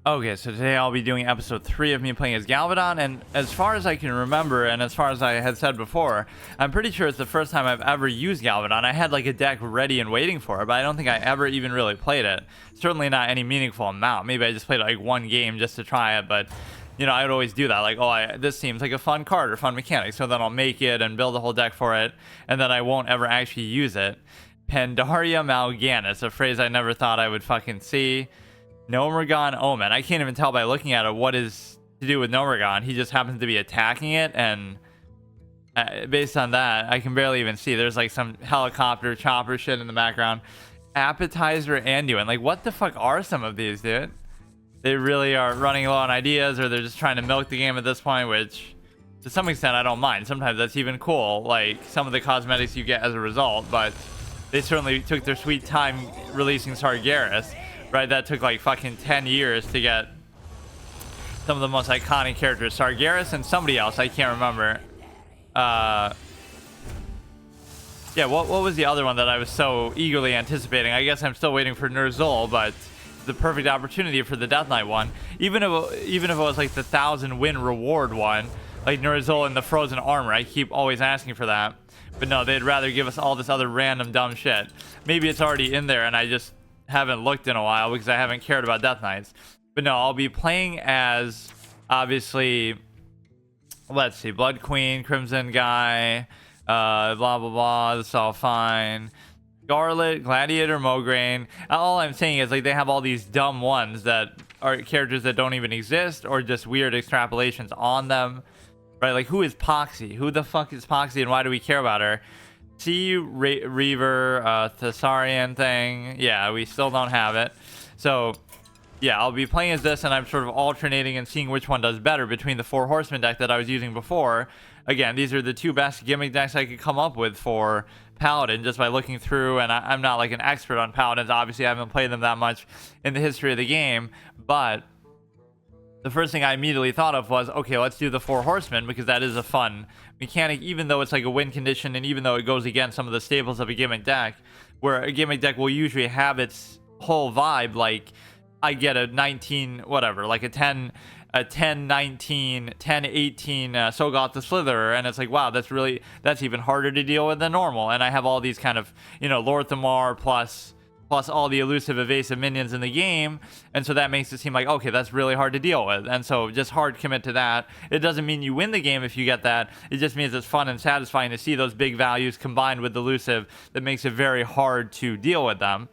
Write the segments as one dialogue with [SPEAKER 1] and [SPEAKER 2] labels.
[SPEAKER 1] Okay, so today I'll be doing episode 3 of me playing as Galvadon, and as far as I can remember, and as far as I had said before, I'm pretty sure it's the first time I've ever used Galvadon. I had like a deck ready and waiting for it, but I don't think I ever even really played it. Certainly not any meaningful amount. Maybe I just played like one game just to try it, but you know, I would always do that. Like, oh, this seems like a fun card or fun mechanic, so then I'll make it and build a whole deck for it, and then I won't ever actually use it. Pandaria Mal'Ganis, a phrase I never thought I would fucking see. Gnomeregan Omen. I can't even tell by looking at it what is to do with Gnomeregan. He just happens to be attacking it, and based on that, I can barely even see. There's like some helicopter chopper shit in the background. Appetizer Anduin. Like, what the fuck are some of these, dude? They really are running low on ideas, or they're just trying to milk the game at this point, which to some extent I don't mind. Sometimes that's even cool, like some of the cosmetics you get as a result, but they certainly took their sweet time releasing Sargeras. Right, that took like fucking 10 years to get some of the most iconic characters. Sargeras and somebody else, I can't remember. Yeah, what was the other one that I was so eagerly anticipating? I guess I'm still waiting for Ner'zhul, but the perfect opportunity for the Death Knight one. Even if it was like the 1,000 win reward one, like Ner'zhul in the frozen armor, I keep always asking for that. But no, they'd rather give us all this other random dumb shit. Maybe it's already in there and I just haven't looked in a while because I haven't cared about Death Knights. But no, I'll be playing as, obviously, let's see, Blood Queen, Crimson Guy, blah blah blah, that's all fine. Scarlet, Gladiator, Mograine. All I'm saying is like they have all these dumb ones that are characters that don't even exist, or just weird extrapolations on them, right? Like, who is Poxy? Who the fuck is Poxy, and why do we care about her? Reaver, Thessarian thing. Yeah, we still don't have it. So, yeah, I'll be playing as this, and I'm sort of alternating and seeing which one does better between the Four Horsemen deck that I was using before. Again, these are the two best gimmick decks I could come up with for Paladin, just by looking through, and I'm not like an expert on Paladins. Obviously, I haven't played them that much in the history of the game, but the first thing I immediately thought of was, okay, let's do the Four Horsemen, because that is a fun mechanic, even though it's like a win condition, and even though it goes against some of the staples of a gimmick deck, where a gimmick deck will usually have its whole vibe, like I get a 19, whatever, like a 10, 19, 10, 18 Sogoth the Slitherer, and it's like, wow, that's even harder to deal with than normal. And I have all these kind of, you know, Lord Thamar plus all the elusive evasive minions in the game, and so that makes it seem like, okay, that's really hard to deal with, and so just hard commit to that. It doesn't mean you win the game if you get that. It just means it's fun and satisfying to see those big values combined with the elusive that makes it very hard to deal with them,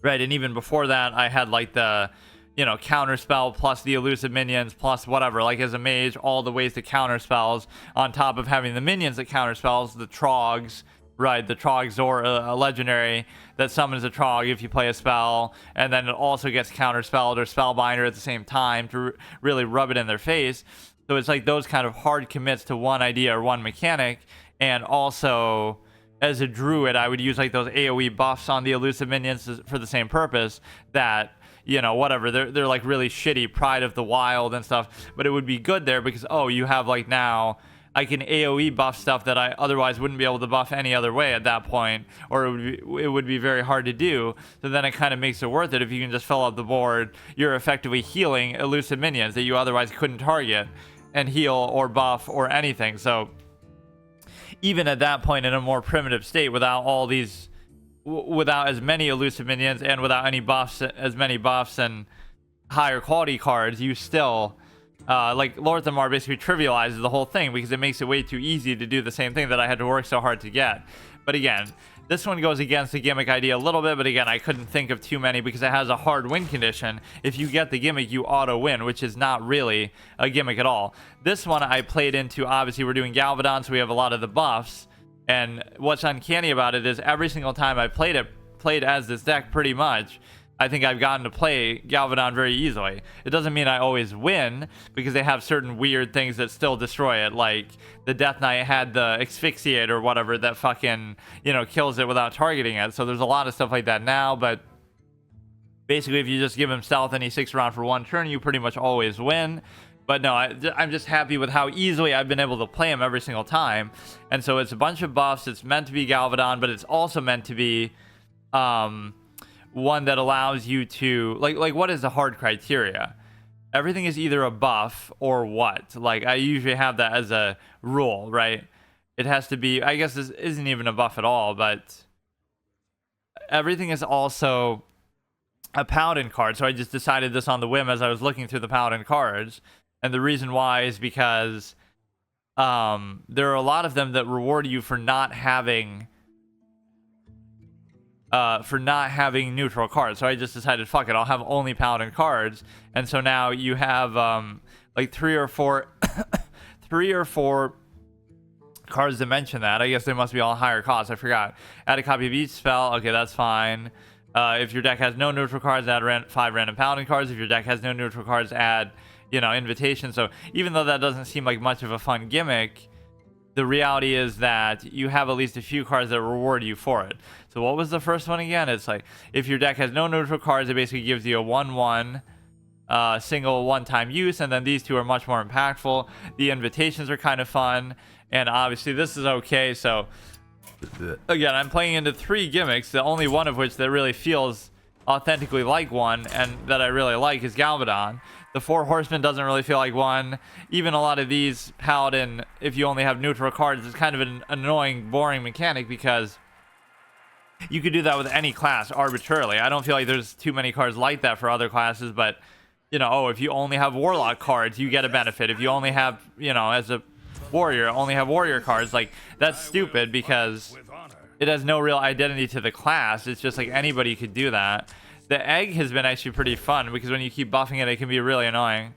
[SPEAKER 1] right? And even before that, I had like the, you know, counter spell plus the elusive minions plus whatever, like as a mage, all the ways to counter spells on top of having the minions that counter spells, the Trogs. Right, the Trog Zor, a legendary that summons a Trog if you play a spell, and then it also gets counterspelled or spellbinder at the same time to really rub it in their face. So it's like those kind of hard commits to one idea or one mechanic. And also, as a druid, I would use like those AoE buffs on the elusive minions for the same purpose. That, you know, whatever, they're like really shitty Pride of the Wild and stuff, but it would be good there because, oh, you have like now I can AoE buff stuff that I otherwise wouldn't be able to buff any other way at that point, or it would be very hard to do. So then it kind of makes it worth it if you can just fill up the board. You're effectively healing elusive minions that you otherwise couldn't target and heal or buff or anything. So even at that point, in a more primitive state, without all these, without as many elusive minions and without any buffs, as many buffs and higher quality cards, you still like Lord Thamar basically trivializes the whole thing because it makes it way too easy to do the same thing that I had to work so hard to get. But again, this one goes against the gimmick idea a little bit, but again, I couldn't think of too many because it has a hard win condition. If you get the gimmick, you auto win, which is not really a gimmick at all. This one I played into, obviously we're doing Galvadon, so we have a lot of the buffs, and what's uncanny about it is every single time I played as this deck pretty much, I think I've gotten to play Galvadon very easily. It doesn't mean I always win, because they have certain weird things that still destroy it, like the Death Knight had the Asphyxiate or whatever that fucking, you know, kills it without targeting it. So there's a lot of stuff like that now, but basically if you just give him stealth and he sticks around for one turn, you pretty much always win. But no, I'm just happy with how easily I've been able to play him every single time. And so it's a bunch of buffs. It's meant to be Galvadon, but it's also meant to be one that allows you to like what is the hard criteria? Everything is either a buff or what? Like I usually have that as a rule, right? It has to be, I guess this isn't even a buff at all, but everything is also a paladin card. So I just decided this on the whim as I was looking through the paladin cards. And the reason why is because there are a lot of them that reward you for not having neutral cards. So I just decided, fuck it, I'll have only paladin cards. And so now you have like three or four cards that mention that. I guess they must be all higher cost. I forgot. Add a copy of each spell. Okay, that's fine. If your deck has no neutral cards, add 5 random paladin cards. If your deck has no neutral cards, add, invitation. So even though that doesn't seem like much of a fun gimmick, the reality is that you have at least a few cards that reward you for it. So what was the first one again? It's like, if your deck has no neutral cards, it basically gives you a 1/1 single one-time use, and then these two are much more impactful. The invitations are kind of fun, and obviously this is okay. So again, I'm playing into 3 gimmicks, the only one of which that really feels authentically like one and that I really like is Galvadon. The Four Horsemen doesn't really feel like one. Even a lot of these Paladin, if you only have neutral cards, it's kind of an annoying, boring mechanic because you could do that with any class arbitrarily. I don't feel like there's too many cards like that for other classes, but if you only have Warlock cards, you get a benefit. If you only have, as a warrior, only have warrior cards, like that's stupid because it has no real identity to the class. It's just like anybody could do that. The egg has been actually pretty fun because when you keep buffing it, it can be really annoying.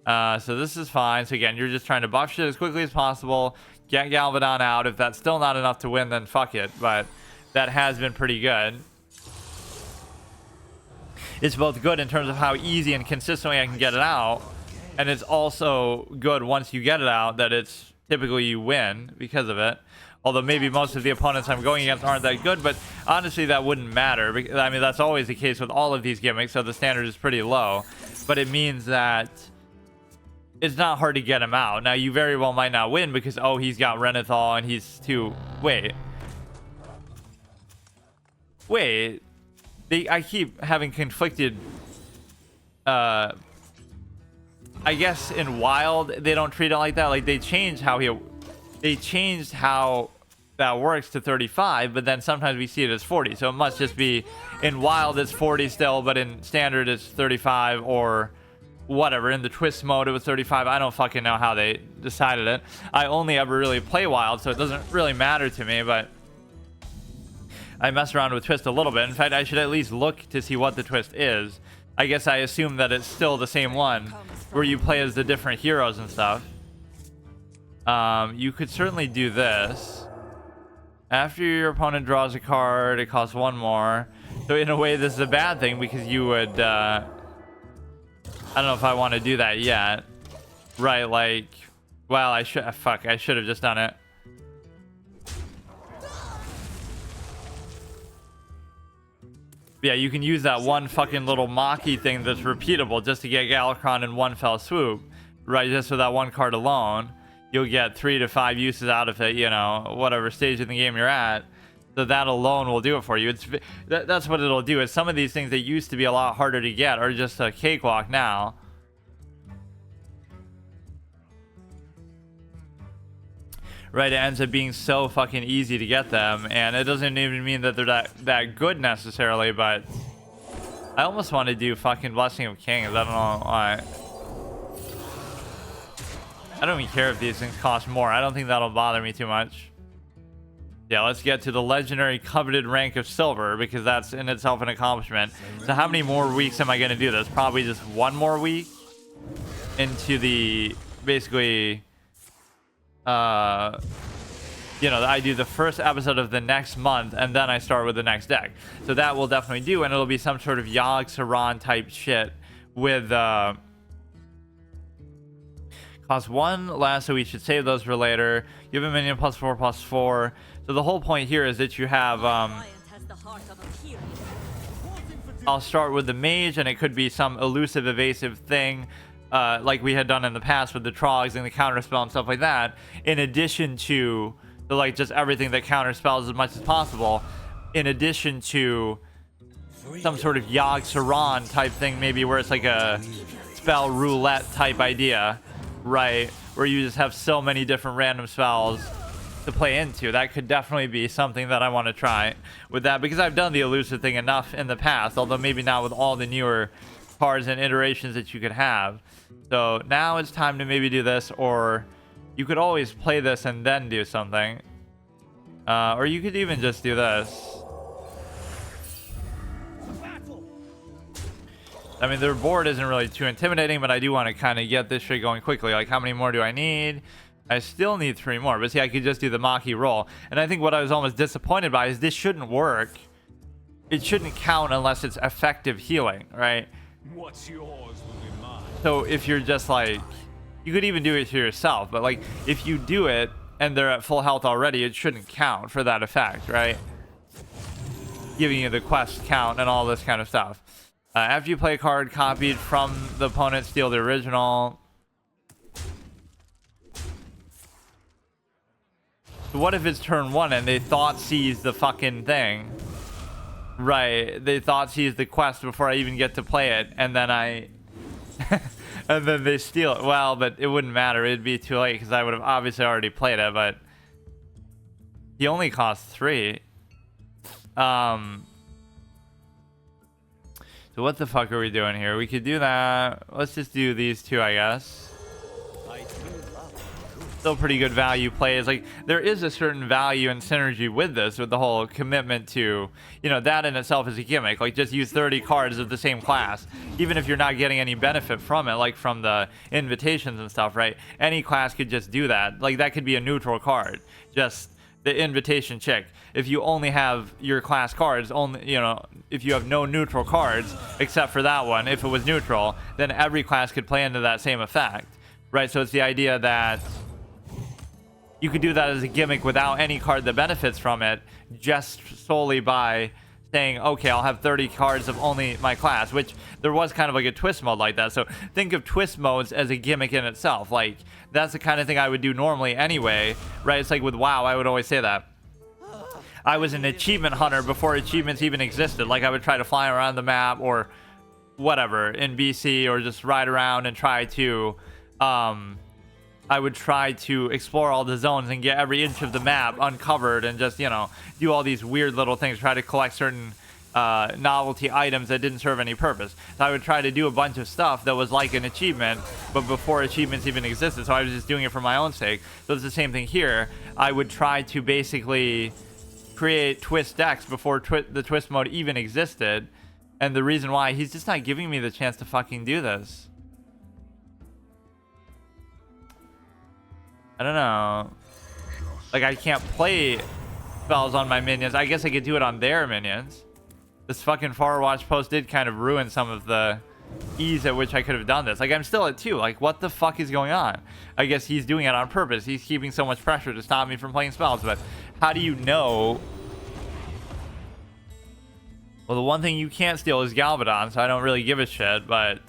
[SPEAKER 1] So this is fine. So again, you're just trying to buff shit as quickly as possible, get Galvadon out. If that's still not enough to win, then fuck it. But that has been pretty good. It's both good in terms of how easy and consistently I can get it out, and it's also good once you get it out that it's typically you win because of it. Although maybe most of the opponents I'm going against aren't that good, but honestly that wouldn't matter. I mean, that's always the case with all of these gimmicks, so the standard is pretty low. But it means that it's not hard to get him out. Now, you very well might not win because, oh, he's got Renethal and he's too... Wait. I keep having conflicted... I guess in Wild, they don't treat it like that. Like, they changed how that works to 35, but then sometimes we see it as 40. So it must just be in Wild it's 40 still, but in Standard it's 35 or whatever. In the Twist mode it was 35. I don't fucking know how they decided it. I only ever really play Wild, so it doesn't really matter to me, but I mess around with Twist a little bit. In fact, I should at least look to see what the Twist is. I guess I assume that it's still the same one where you play as the different heroes and stuff. You could certainly do this. After your opponent draws a card, it costs 1 more. So in a way, this is a bad thing because you would... I don't know if I want to do that yet. Right, like... Well, I should... Fuck, I should have just done it. Yeah, you can use that one fucking little Maki thing that's repeatable just to get Galakron in one fell swoop. Right, just with that one card alone. You'll get 3 to 5 uses out of it, whatever stage in the game you're at. So that alone will do it for you. That's what it'll do. Is some of these things that used to be a lot harder to get are just a cakewalk now. Right, it ends up being so fucking easy to get them, and it doesn't even mean that they're that good necessarily, but I almost want to do fucking Blessing of Kings. I don't know why. I don't even care if these things cost more. I don't think that'll bother me too much. Yeah, let's get to the legendary coveted rank of silver because that's in itself an accomplishment. So how many more weeks am I going to do this? Probably just 1 more week into the basically I do the first episode of the next month and then I start with the next deck. So that will definitely do, and it'll be some sort of Yogg Saron type shit with cost 1 less, so we should save those for later. You have a minion +4/+4. So the whole point here is that you have I'll start with the mage, and it could be some elusive evasive thing like we had done in the past with the Trogs and the counterspell and stuff like that, in addition to just everything that counterspells as much as possible, in addition to some sort of Yogg Saron type thing, maybe, where it's like a spell roulette type idea, right? Where you just have so many different random spells to play into. That could definitely be something that I want to try with that, because I've done the elusive thing enough in the past, although maybe not with all the newer cards and iterations that you could have. So now it's time to maybe do this, or you could always play this and then do something. Or you could even just do this. I mean, their board isn't really too intimidating, but I do want to kind of get this shit going quickly. Like, how many more do I need? I still need 3 more. But see, I could just do the Maki roll. And I think what I was almost disappointed by is this shouldn't work. It shouldn't count unless it's effective healing, right?
[SPEAKER 2] What's yours will be mine.
[SPEAKER 1] So if you're just like, you could even do it to yourself, but like if you do it and they're at full health already, it shouldn't count for that effect, right? Giving you the quest count and all this kind of stuff. After you play a card copied from the opponent, steal the original. So what if it's turn 1 and they thought seize the fucking thing? Right, they thought seize the quest before I even get to play it, and then I and then they steal it. Well, but it wouldn't matter, it'd be too late because I would have obviously already played it. But he only costs 3. So what the fuck are we doing here? We could do that. Let's just do these 2, I guess. Still pretty good value plays. Like, there is a certain value and synergy with this, with the whole commitment to, you know, that in itself is a gimmick. Like, just use 30 cards of the same class, even if you're not getting any benefit from it, like from the invitations and stuff, right? Any class could just do that. Like, that could be a neutral card, just the invitation chick. If you only have your class cards, only, you know, if you have no neutral cards except for that one, if it was neutral, then every class could play into that same effect, right? So it's the idea that you could do that as a gimmick without any card that benefits from it, just solely by saying, okay, I'll have 30 cards of only my class, which there was kind of like a twist mode like that. So think of twist modes as a gimmick in itself. Like, that's the kind of thing I would do normally anyway, right? It's like with WoW, I would always say that. I was an achievement hunter before achievements even existed. Like, I would try to fly around the map or whatever in BC, or just ride around and try to, I would try to explore all the zones and get every inch of the map uncovered and just, you know, do all these weird little things, try to collect certain novelty items that didn't serve any purpose. So I would try to do a bunch of stuff that was like an achievement, but before achievements even existed. So I was just doing it for my own sake. So it's the same thing here. I would try to basically create twist decks before the twist mode even existed. And the reason why, he's just not giving me the chance to fucking do this. I don't know. Like, I can't play spells on my minions. I guess I could do it on their minions. This fucking Far Watch post did kind of ruin some of the ease at which I could have done this. Like, I'm still at 2. Like, what the fuck is going on? I guess he's doing it on purpose. He's keeping so much pressure to stop me from playing spells. But how do you know? Well, the one thing you can't steal is Galvadon, so I don't really give a shit, but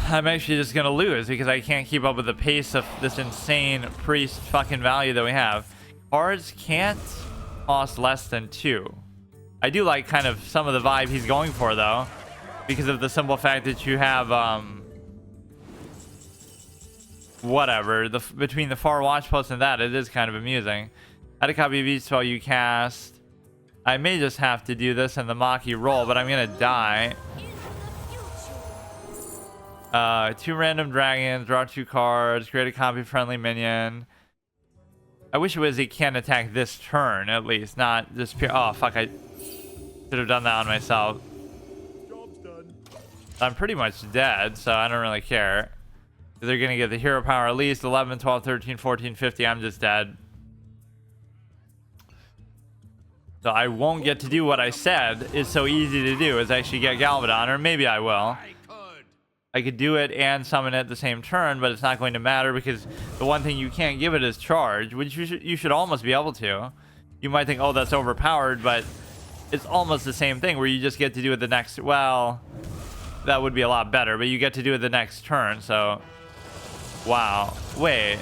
[SPEAKER 1] I'm actually just gonna lose because I can't keep up with the pace of this insane priest fucking value that we have. Cards can't cost less than 2. I do like kind of some of the vibe he's going for, though, because of the simple fact that you have whatever, between the Far Watch post and that, it is kind of amusing. Add a copy of each spell you cast. I may just have to do this in the Maki roll, but I'm gonna die. 2 random dragons, draw 2 cards, create a copy friendly minion. I wish it was he can attack this turn at least, not just pure. Oh fuck, I should have done that on myself.
[SPEAKER 2] Job's done.
[SPEAKER 1] I'm pretty much dead, so I don't really care. They're gonna get the hero power at least 11, 12, 13, 14, 50. I'm just dead. So I won't get to do what I said is so easy to do, is actually get Galvadon, or maybe I will. I could do it and summon it at the same turn, but it's not going to matter because the one thing you can't give it is charge, which you should almost be able to. You might think, oh, that's overpowered, but it's almost the same thing where you just get to do it the next. Well, that would be a lot better, but you get to do it the next turn. So, wow. Wait.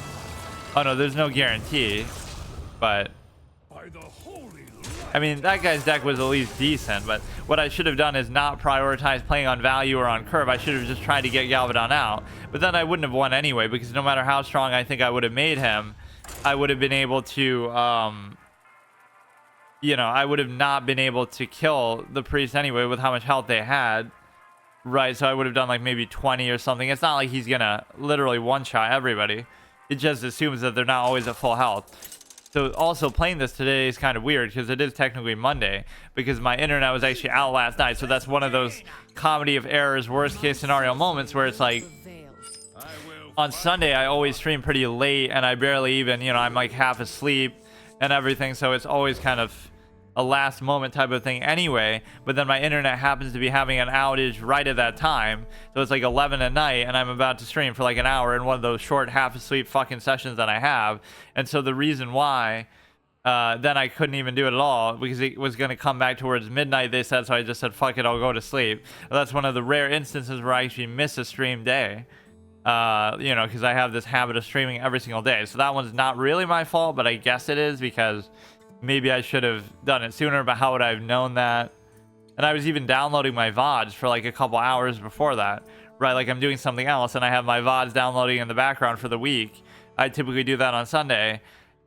[SPEAKER 1] Oh no, there's no guarantee, but
[SPEAKER 2] By the holy light.
[SPEAKER 1] I mean, that guy's deck was at least decent, but what I should have done is not prioritize playing on value or on curve. I should have just tried to get Galvadon out. But then I wouldn't have won anyway, because no matter how strong I think I would have made him, I would have been able to, you know, I would have not been able to kill the priest anyway with how much health they had. Right, so I would have done like maybe 20 or something. It's not like he's gonna literally one-shot everybody. It just assumes that they're not always at full health. So also playing this today is kind of weird because it is technically Monday, because my internet was actually out last night. So that's one of those comedy of errors, worst case scenario moments where it's like, on Sunday I always stream pretty late and I barely even, you know, I'm like half asleep and everything. So it's always kind of a last moment type of thing anyway, but then my internet happens to be having an outage right at that time, so it's like 11 at night and I'm about to stream for like an hour in one of those short half asleep fucking sessions that I have. And so the reason why then I couldn't even do it at all, because it was going to come back towards midnight, they said, so I just said fuck it, I'll go to sleep. That's one of the rare instances where I actually miss a stream day, you know, because I have this habit of streaming every single day. So that one's not really my fault, but I guess it is, because maybe I should have done it sooner, but how would I have known that? And I was even downloading my VODs for like a couple hours before that, right? Like I'm doing something else and I have my VODs downloading in the background for the week. I typically do that on Sunday.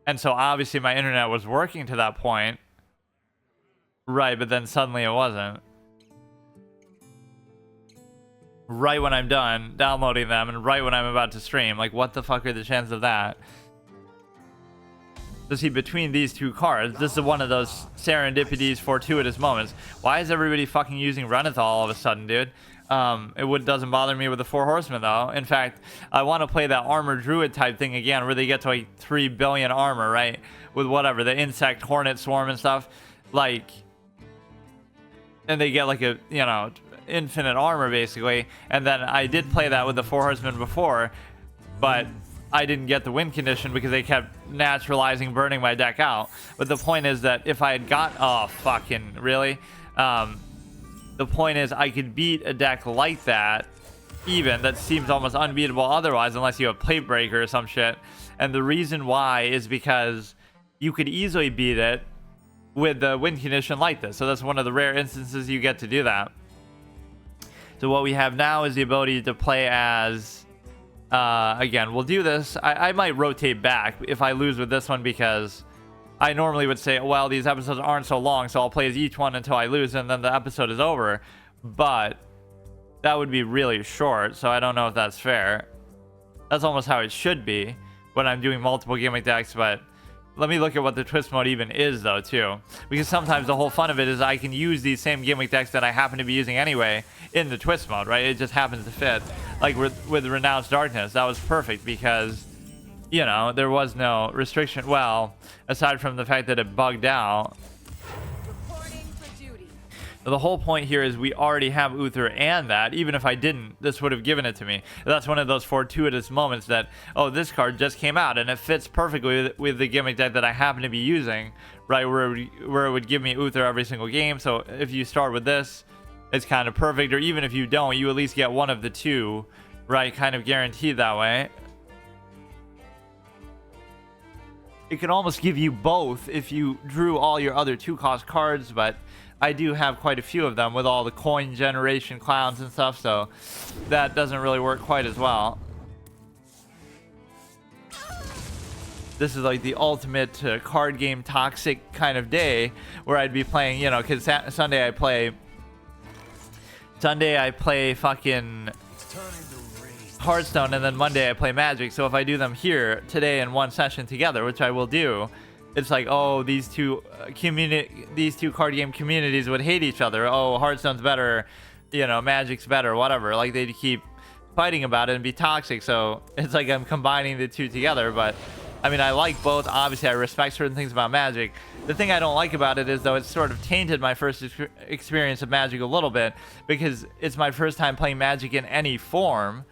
[SPEAKER 1] And so obviously my internet was working to that point. Right, but then suddenly it wasn't. Right when I'm done downloading them and right when I'm about to stream. Like, what the fuck are the chances of that? So see, between these two cards, this is one of those serendipities, fortuitous moments. Why is everybody fucking using Renethal all of a sudden, dude? It doesn't bother me with the Four Horsemen, though. In fact, I want to play that Armor Druid type thing again, where they get to like 3 billion armor, right? With whatever, the Insect, Hornet, Swarm, and stuff. Like, and they get like a, you know, infinite armor, basically. And then I did play that with the Four Horsemen before, but I didn't get the win condition because they kept naturalizing, burning my deck out. But the point is that if I had got, oh fucking really, the point is I could beat a deck like that, even that seems almost unbeatable otherwise, unless you have Plate Breaker or some shit. And the reason why is because you could easily beat it with the win condition like this. So that's one of the rare instances you get to do that. So what we have now is the ability to play as, again, we'll do this. I might rotate back if I lose with this one, because I normally would say, well, these episodes aren't so long, so I'll play as each one until I lose and then the episode is over. But that would be really short, so I don't know if that's fair. That's almost how it should be when I'm doing multiple gimmick decks, but let me look at what the twist mode even is, though, too. Because sometimes the whole fun of it is I can use these same gimmick decks that I happen to be using anyway in the twist mode, right? It just happens to fit. Like with Renounced Darkness, that was perfect because, you know, there was no restriction. Well, aside from the fact that it bugged out. The whole point here is we already have Uther and that. Even if I didn't, this would have given it to me. That's one of those fortuitous moments that, oh, this card just came out and it fits perfectly with the gimmick deck that I happen to be using, right? Where it would give me Uther every single game. So if you start with this, it's kind of perfect. Or even if you don't, you at least get one of the two, right? Kind of guaranteed that way. It can almost give you both if you drew all your other 2-cost cards, but I do have quite a few of them with all the coin generation clowns and stuff, so that doesn't really work quite as well. This is like the ultimate card game toxic kind of day where I'd be playing, you know, because Sunday I play fucking Hearthstone, and then Monday I play Magic. So if I do them here today in one session together, which I will do, it's like, oh, these two card game communities would hate each other. Oh, Hearthstone's better, you know, Magic's better, whatever. Like, they'd keep fighting about it and be toxic. So it's like I'm combining the two together. But I mean, I like both. Obviously, I respect certain things about Magic. The thing I don't like about it is, though, it's sort of tainted my first experience of Magic a little bit, because it's my first time playing Magic in any form.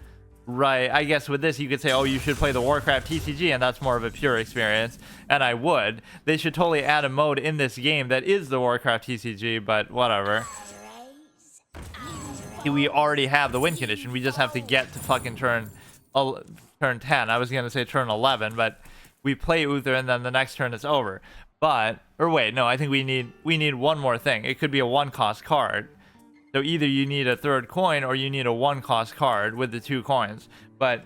[SPEAKER 1] Right, I guess with this you could say, oh, you should play the Warcraft TCG, and that's more of a pure experience, and I would. They should totally add a mode in this game that is the Warcraft TCG, but whatever. We already have the win condition, we just have to get to fucking turn 10. I was going to say turn 11, but we play Uther and then the next turn it's over. But, or wait, no, I think we need one more thing. It could be a 1-cost card. So either you need a 3rd coin or you need a 1-cost card with the 2 coins. But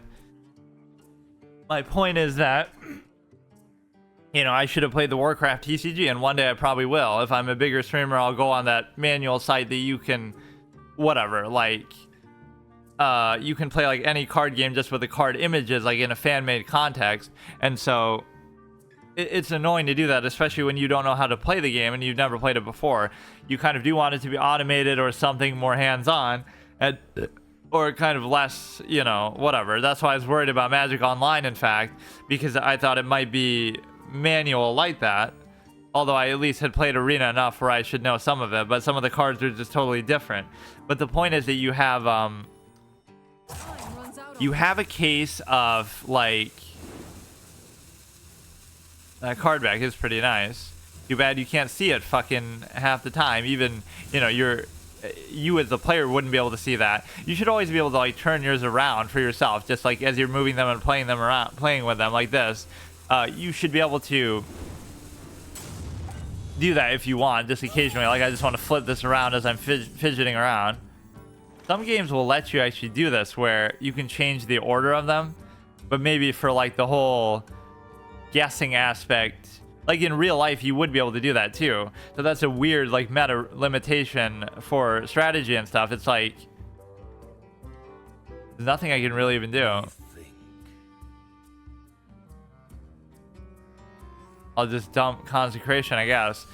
[SPEAKER 1] my point is that, you know, I should have played the Warcraft TCG, and one day I probably will. If I'm a bigger streamer, I'll go on that manual site that you can, whatever, like, you can play like any card game just with the card images, like in a fan-made context. And so it's annoying to do that, especially when you don't know how to play the game and you've never played it before. You kind of do want it to be automated or something more hands-on, or kind of less, you know, whatever. That's why I was worried about Magic Online, in fact, because I thought it might be manual like that. Although I at least had played Arena enough where I should know some of it, but some of the cards are just totally different. But the point is that you have a case of, like, that card back is pretty nice. Too bad you can't see it fucking half the time. Even, you know, you as the player wouldn't be able to see that. You should always be able to, like, turn yours around for yourself, just like as you're moving them and playing them around, playing with them like this. You should be able to do that if you want, just occasionally. Like, I just want to flip this around as I'm fidgeting around. Some games will let you actually do this, where you can change the order of them, but maybe for like the whole guessing aspect, like in real life, you would be able to do that too. So that's a weird, like, meta limitation for strategy and stuff. It's like there's nothing I can really even do. I'll just dump Consecration, I guess.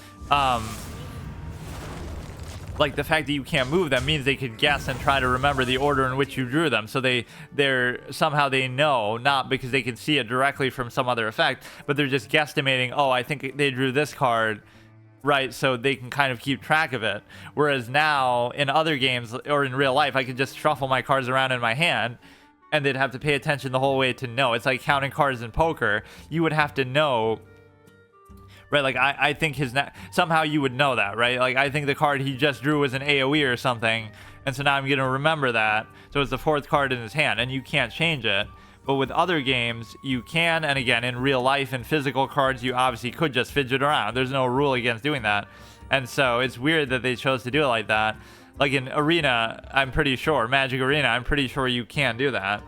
[SPEAKER 1] Like, the fact that you can't move them means they could guess and try to remember the order in which you drew them. So they're somehow they know, not because they can see it directly from some other effect, but they're just guesstimating, oh, I think they drew this card, right? So they can kind of keep track of it. Whereas now, in other games, or in real life, I could just shuffle my cards around in my hand, and they'd have to pay attention the whole way to know. It's like counting cards in poker. You would have to know, right? Like, I think somehow you would know that, right? Like, I think the card he just drew was an AoE or something, and so now I'm gonna remember that. So it's the 4th card in his hand, and you can't change it. But with other games, you can, and again, in real life and physical cards, you obviously could just fidget around. There's no rule against doing that. And so it's weird that they chose to do it like that. Like in Arena, I'm pretty sure, Magic Arena, I'm pretty sure you can do that,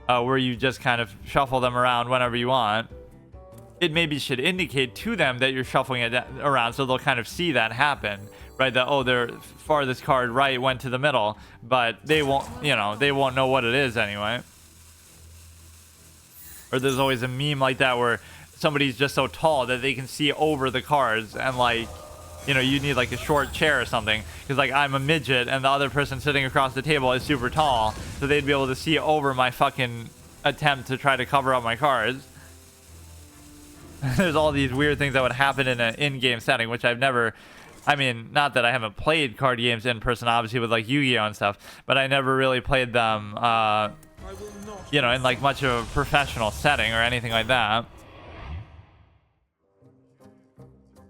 [SPEAKER 1] where you just kind of shuffle them around whenever you want. It maybe should indicate to them that you're shuffling it around, so they'll kind of see that happen, right? That, oh, their farthest card right went to the middle, but they won't, you know, they won't know what it is anyway. Or there's always a meme like that where somebody's just so tall that they can see over the cards, and, like, you know, you need like a short chair or something, because, like, I'm a midget and the other person sitting across the table is super tall, so they'd be able to see over my fucking attempt to try to cover up my cards. There's all these weird things that would happen in an in-game setting, which I've never, I mean, not that I haven't played card games in person, obviously, with like Yu-Gi-Oh and stuff, but I never really played them, you know, in like much of a professional setting or anything like that.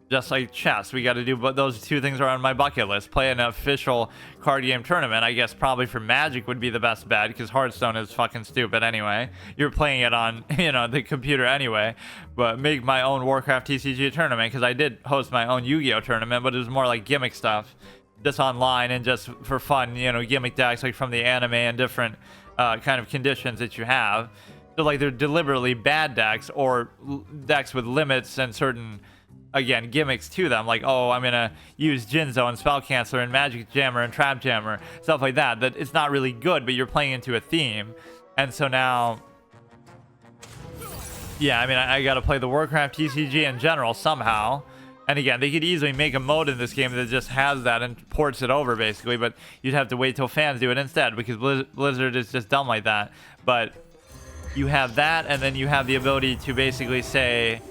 [SPEAKER 1] Just like chess, we got to do, but those 2 things are on my bucket list. Play an official card game tournament. I guess probably for Magic would be the best bet, because Hearthstone is fucking stupid anyway. You're playing it on, you know, the computer anyway. But make my own Warcraft TCG tournament, because I did host my own Yu-Gi-Oh tournament, but it was more like gimmick stuff, just online and just for fun, you know, gimmick decks like from the anime and different kind of conditions that you have. So like they're deliberately bad decks, or decks with limits and certain, again, gimmicks to them, like, oh, I'm gonna use Jinzo and Spell Canceller and Magic Jammer and Trap Jammer, stuff like that, that it's not really good, but you're playing into a theme. And so now, yeah, I mean, I gotta play the Warcraft TCG in general somehow. And again, they could easily make a mode in this game that just has that and ports it over, basically, but you'd have to wait till fans do it instead, because Blizzard is just dumb like that. But you have that, and then you have the ability to basically say,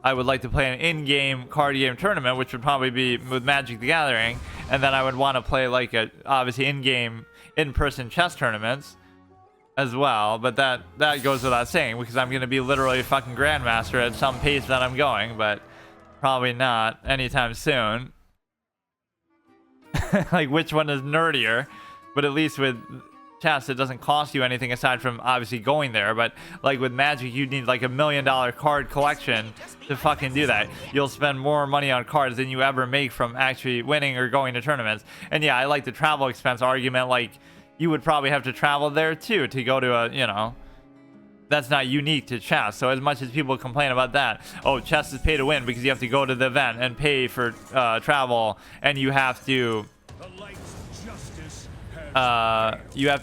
[SPEAKER 1] I would like to play an in-game card game tournament, which would probably be with Magic the Gathering, and then I would want to play like a, obviously, in-game, in-person chess tournaments as well. But that goes without saying, because I'm going to be literally a fucking grandmaster at some pace that I'm going, but probably not anytime soon. Like, which one is nerdier? But at least with chest, it doesn't cost you anything aside from obviously going there. But like with Magic, you need like $1 million card collection to fucking do that. You'll spend more money on cards than you ever make from actually winning or going to tournaments. And yeah, I like the travel expense argument. Like, you would probably have to travel there too to go to a, you know, that's not unique to chess. So as much as people complain about that, oh, chess is pay to win because you have to go to the event and pay for travel, and you have to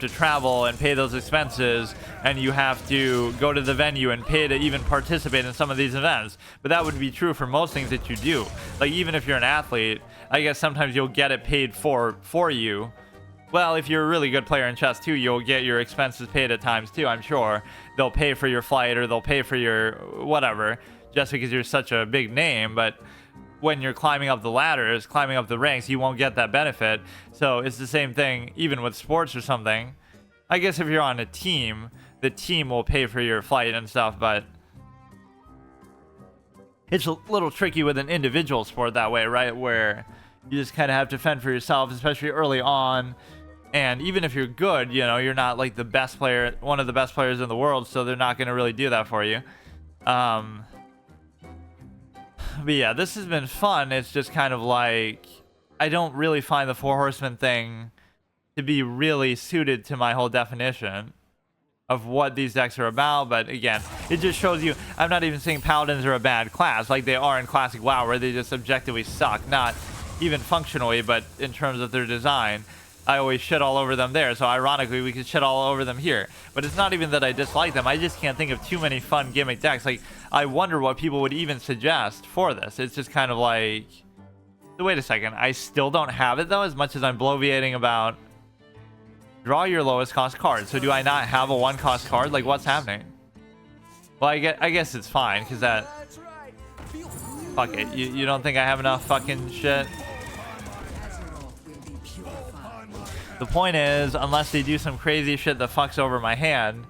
[SPEAKER 1] travel and pay those expenses, and you have to go to the venue and pay to even participate in some of these events. But that would be true for most things that you do. Like, even if you're an athlete, I guess sometimes you'll get it paid for you. Well, if you're a really good player in chess too, you'll get your expenses paid at times too, I'm sure. They'll pay for your flight, or they'll pay for your whatever, just because you're such a big name. But when you're climbing up the ladders, climbing up the ranks, you won't get that benefit. So it's the same thing even with sports or something. I guess if you're on a team, the team will pay for your flight and stuff, but it's a little tricky with an individual sport that way, right? Where you just kind of have to fend for yourself, especially early on. And even if you're good, you know, you're not like the best player, one of the best players in the world, so they're not going to really do that for you. But yeah, this has been fun. It's just kind of like, I don't really find the Four Horsemen thing to be really suited to my whole definition of what these decks are about. But again, it just shows you, I'm not even saying Paladins are a bad class, like they are in Classic WoW, where they just objectively suck, not even functionally, but in terms of their design. I always shit all over them there, so ironically we could shit all over them here. But it's not even that I dislike them, I just can't think of too many fun gimmick decks. Like, I wonder what people would even suggest for this. It's just kind of like, wait a second, I still don't have it though, as much as I'm bloviating about draw your lowest cost card. So do I not have a 1 cost card? Like, what's happening? Well, I guess it's fine, because that, fuck it, you don't think I have enough fucking shit? The point is, unless they do some crazy shit that fucks over my hand.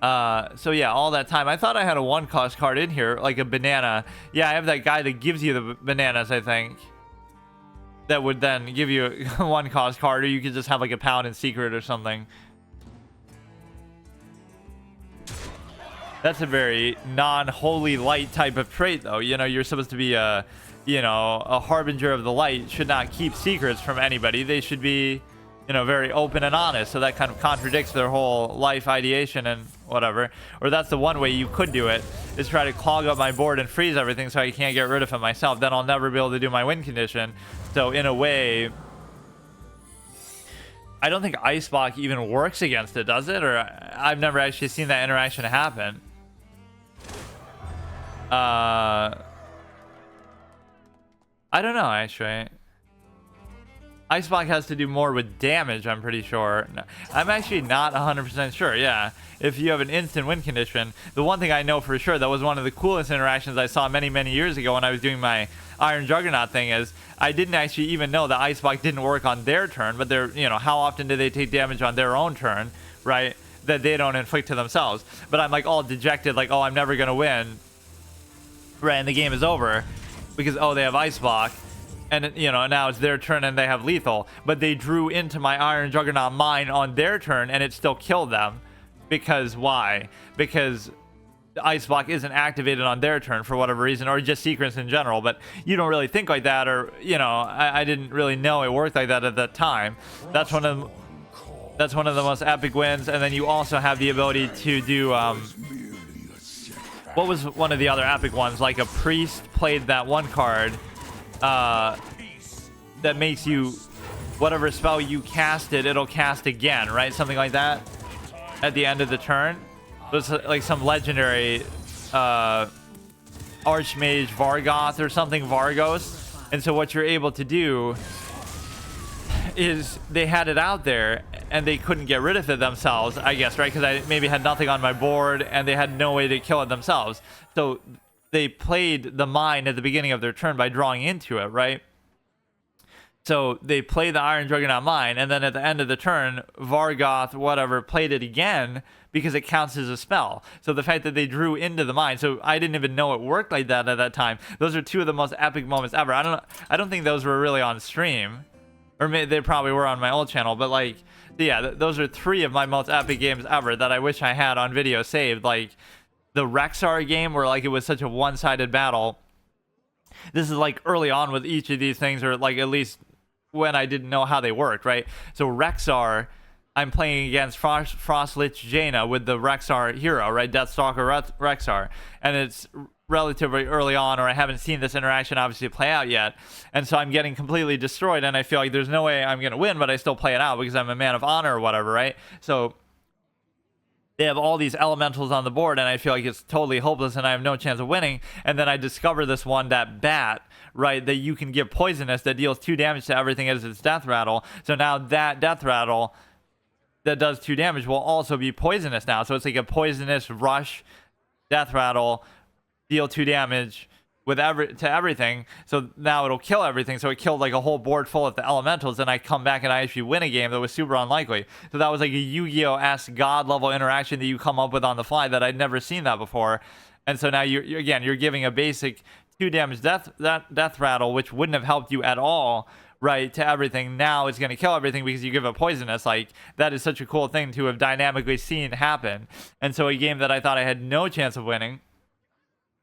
[SPEAKER 1] So yeah, all that time, I thought I had a 1 cost card in here, like a banana. Yeah, I have that guy that gives you the bananas, I think. That would then give you a 1 cost card, or you could just have like a Paladin Secret or something. That's a very non-holy light type of trait, though. You know, you're supposed to be a, you know, a harbinger of the light. Should not keep secrets from anybody. They should be, you know, very open and honest. So that kind of contradicts their whole life ideation and whatever. Or that's the one way you could do it, is try to clog up my board and freeze everything so I can't get rid of it myself. Then I'll never be able to do my win condition. So in a way, I don't think Ice Block even works against it, does it? Or I've never actually seen that interaction happen. I don't know, actually. Ice Block has to do more with damage, I'm pretty sure. No, I'm actually not 100% sure, yeah. If you have an instant win condition. The one thing I know for sure, that was one of the coolest interactions I saw many, many years ago when I was doing my Iron Juggernaut thing, is I didn't actually even know the Ice Block didn't work on their turn, but they're, you know, how often do they take damage on their own turn, right? That they don't inflict to themselves. But I'm like all dejected, like, oh, I'm never gonna win. Right, and the game is over because, oh, they have Ice Block. And, you know, now it's their turn and they have lethal. But they drew into my Iron Juggernaut mine on their turn and it still killed them. Because why? Because the Ice Block isn't activated on their turn for whatever reason, or just secrets in general. But you don't really think like that, or, you know, I didn't really know it worked like that at that time. That's one of the most epic wins. And then you also have the ability to do, what was one of the other epic ones? Like a priest played that one card that makes you, whatever spell you casted, it'll cast again, right? Something like that at the end of the turn. It's like some legendary Archmage Vargoth or something, Vargos. And so what you're able to do is, they had it out there and they couldn't get rid of it themselves, I guess, right? Because I maybe had nothing on my board and they had no way to kill it themselves. So they played the mine at the beginning of their turn by drawing into it, right? So they play the Iron Juggernaut mine, and then at the end of the turn, Vargoth, whatever, played it again because it counts as a spell. So the fact that they drew into the mine, so I didn't even know it worked like that at that time. Those are two of the most epic moments ever. I don't think those were really on stream, or they probably were on my old channel, but like, yeah, those are 3 of my most epic games ever that I wish I had on video saved. Like the Rexar game, where like it was such a one-sided battle. This is like early on with each of these things, or like at least when I didn't know how they worked, right? So Rexar, I'm playing against Frostlich Jaina with the Rexar hero, right? Deathstalker Rexar. And it's relatively early on, or I haven't seen this interaction obviously play out yet. And so I'm getting completely destroyed, and I feel like there's no way I'm going to win, but I still play it out because I'm a man of honor or whatever, right? So they have all these elementals on the board, and I feel like it's totally hopeless, and I have no chance of winning. And then I discover this one, that bat, right, that you can give poisonous that deals 2 damage to everything as its death rattle. So now that death rattle that does 2 damage will also be poisonous now. So it's like a poisonous rush death rattle, deal 2 damage with everything. So now it'll kill everything. So it killed like a whole board full of the elementals, and I come back and I actually win a game that was super unlikely. So that was like a Yu-Gi-Oh-esque god level interaction that you come up with on the fly that I'd never seen that before. And so now you're giving a basic 2 damage death rattle, which wouldn't have helped you at all, right, to everything. Now it's going to kill everything because you give it poisonous. Like, that is such a cool thing to have dynamically seen happen. And so a game that I thought I had no chance of winning,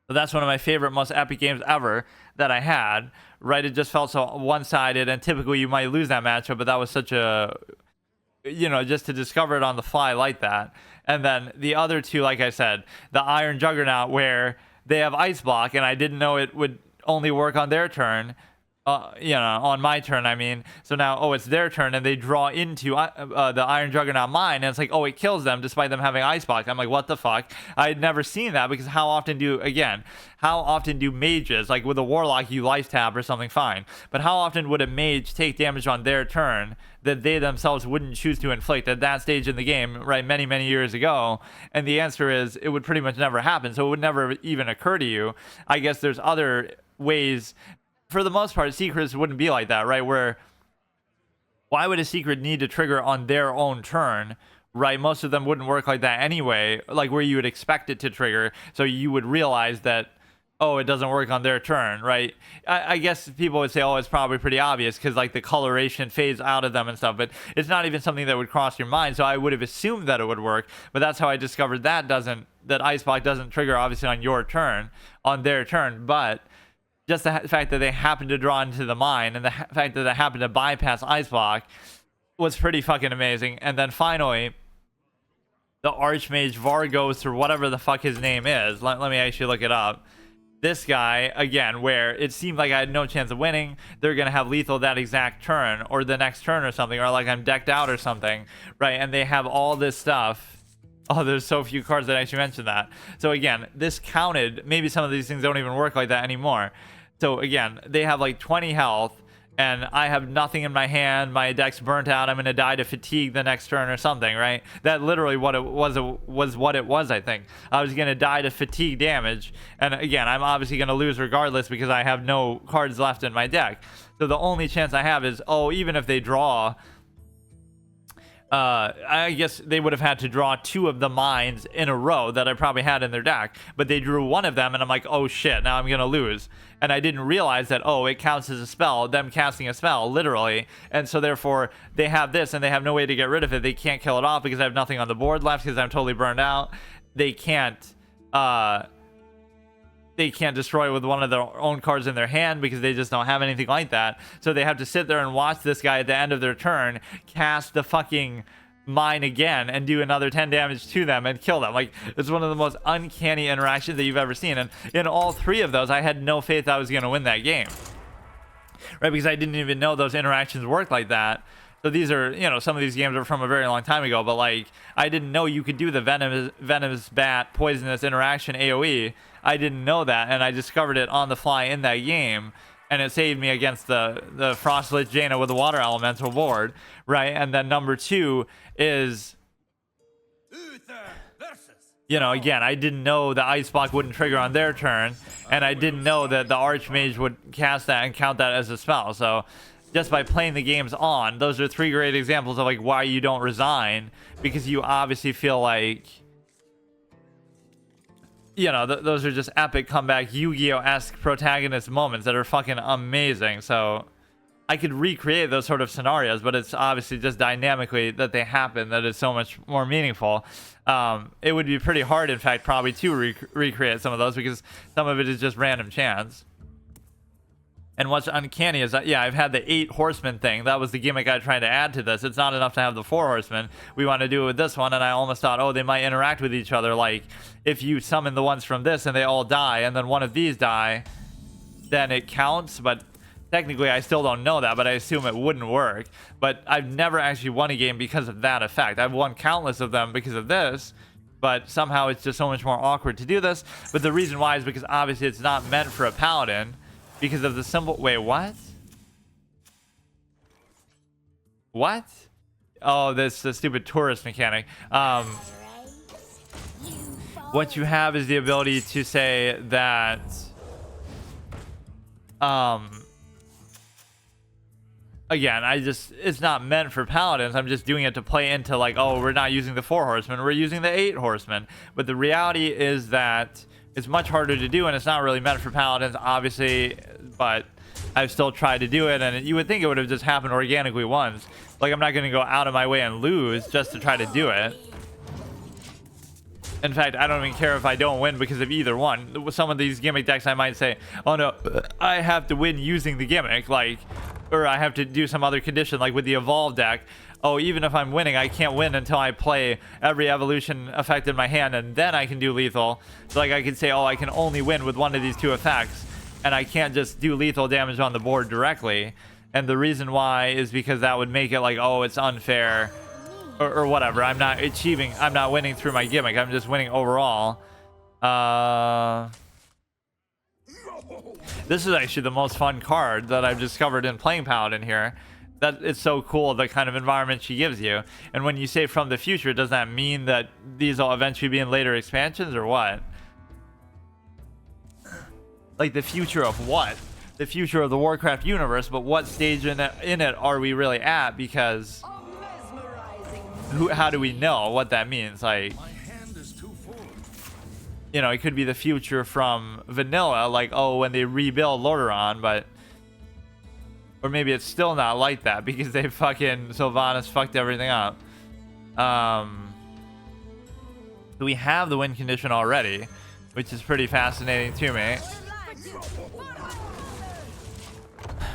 [SPEAKER 1] but that's one of my favorite, most epic games ever that I had, right? It just felt so one-sided, and typically you might lose that matchup, but that was such a, just to discover it on the fly like that. And then the other 2, like I said, the Iron Juggernaut, where they have Ice Block, and I didn't know it would only work on their turn. On my turn, I mean. So now, it's their turn, and they draw into the Iron Juggernaut mine, and it's like, it kills them despite them having Ice Block. I'm like, what the fuck? I had never seen that, because how often do mages, like with a Warlock, you life tap or something, fine. But how often would a mage take damage on their turn that they themselves wouldn't choose to inflict at that stage in the game, right, many, many years ago? And the answer is, it would pretty much never happen, so it would never even occur to you. I guess there's other ways. For the most part, secrets wouldn't be like that, right? Why would a secret need to trigger on their own turn, right? Most of them wouldn't work like that anyway, like where you would expect it to trigger. So you would realize that, it doesn't work on their turn, right? I guess people would say, it's probably pretty obvious because like the coloration fades out of them and stuff, but it's not even something that would cross your mind. So I would have assumed that it would work, but that's how I discovered that Ice Block doesn't trigger obviously on your turn, on their turn, but just the fact that they happened to draw into the mine, and the fact that they happened to bypass Ice Block, was pretty fucking amazing. And then finally, the Archmage Vargos, or whatever the fuck his name is. Let me actually look it up. This guy, again, where it seemed like I had no chance of winning. They're going to have lethal that exact turn, or the next turn or something, or like I'm decked out or something, right? And they have all this stuff. There's so few cards that actually mention that. So again, this counted. Maybe some of these things don't even work like that anymore. So again, they have like 20 health, and I have nothing in my hand. My deck's burnt out. I'm going to die to fatigue the next turn or something, right? That literally what it was what it was, I think. I was going to die to fatigue damage. And again, I'm obviously going to lose regardless because I have no cards left in my deck. So the only chance I have is, even if they draw, I guess they would have had to draw 2 of the mines in a row that I probably had in their deck, but they drew 1 of them, and I'm like, oh shit, now I'm gonna lose. And I didn't realize that, it counts as a spell, them casting a spell, literally. And so therefore, they have this, and they have no way to get rid of it. They can't kill it off because I have nothing on the board left because I'm totally burned out. They can't destroy with one of their own cards in their hand because they just don't have anything like that. So they have to sit there and watch this guy at the end of their turn cast the fucking mine again and do another 10 damage to them and kill them. Like, it's one of the most uncanny interactions that you've ever seen. And in all 3 of those, I had no faith I was going to win that game, right? Because I didn't even know those interactions worked like that. So these are, some of these games are from a very long time ago, but like, I didn't know you could do the venomous bat poisonous interaction AoE. I didn't know that, and I discovered it on the fly in that game, and it saved me against the Frostlich Jaina with the water elemental board, right? And then number 2 is, again, I didn't know the Ice Block wouldn't trigger on their turn, and I didn't know that the Archmage would cast that and count that as a spell. So just by playing the games on, those are 3 great examples of like why you don't resign, because you obviously feel like, those are just epic comeback Yu-Gi-Oh-esque protagonist moments that are fucking amazing. So I could recreate those sort of scenarios, but it's obviously just dynamically that they happen that is so much more meaningful. It would be pretty hard, in fact, probably to recreate some of those because some of it is just random chance. And what's uncanny is that, yeah, I've had the 8 Horsemen thing. That was the gimmick I tried to add to this. It's not enough to have the 4 Horsemen. We want to do it with this one, and I almost thought, oh, they might interact with each other. Like, if you summon the ones from this and they all die, and then one of these die, then it counts. But technically, I still don't know that, but I assume it wouldn't work. But I've never actually won a game because of that effect. I've won countless of them because of this, but somehow it's just so much more awkward to do this. But the reason why is because obviously it's not meant for a paladin. Because of the simple... Wait, what? What? Oh, this the stupid tourist mechanic. What you have is the ability to say that... Again, it's not meant for paladins. I'm just doing it to play into like, oh, we're not using the 4 Horsemen. We're using the 8 Horsemen. But the reality is that... it's much harder to do, and it's not really meant for paladins, obviously, but I've still tried to do it, and you would think it would have just happened organically once. Like, I'm not going to go out of my way and lose just to try to do it. In fact, I don't even care if I don't win because of either one. Some of these gimmick decks, I might say, oh no, I have to win using the gimmick, like, or I have to do some other condition, like with the Evolve deck. Oh, even if I'm winning, I can't win until I play every evolution effect in my hand, and then I can do lethal. So, like, I can say, oh, I can only win with one of these 2 effects, and I can't just do lethal damage on the board directly. And the reason why is because that would make it like, oh, it's unfair, or whatever. I'm not winning through my gimmick. I'm just winning overall. This is actually the most fun card that I've discovered in playing Paladin here. That it's so cool, the kind of environment she gives you. And when you say from the future, does that mean that these will eventually be in later expansions or what? Like the future of what? The future of the Warcraft universe, but what stage in it are we really at? Because how do we know what that means? Like, you know, it could be the future from vanilla, like, oh, when they rebuild Lordaeron, but... or maybe it's still not like that because they fucking... Sylvanas fucked everything up. We have the win condition already, which is pretty fascinating to me.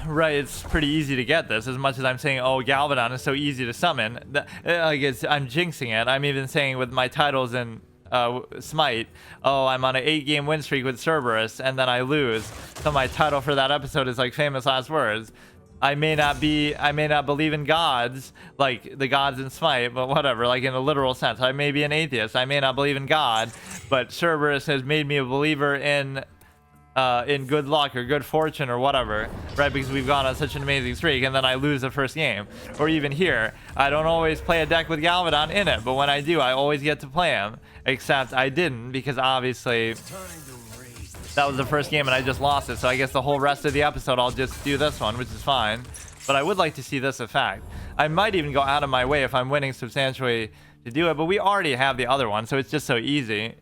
[SPEAKER 1] Right, it's pretty easy to get this. As much as I'm saying, oh, Galvadon is so easy to summon. I'm jinxing it. I'm even saying with my titles in Smite, oh, I'm on an 8-game win streak with Cerberus, and then I lose. So my title for that episode is like famous last words. I may not believe in gods, like the gods in Smite, but whatever, like in a literal sense. I may be an atheist. I may not believe in God, but Cerberus has made me a believer in good luck or good fortune or whatever, right? Because we've gone on such an amazing streak, and then I lose the first game. Or even here, I don't always play a deck with Galvadon in it, but when I do, I always get to play him. Except I didn't, because obviously that was the first game and I just lost it. So I guess the whole rest of the episode I'll just do this one, which is fine. But I would like to see this effect. I might even go out of my way if I'm winning substantially to do it, but we already have the other one, so it's just so easy.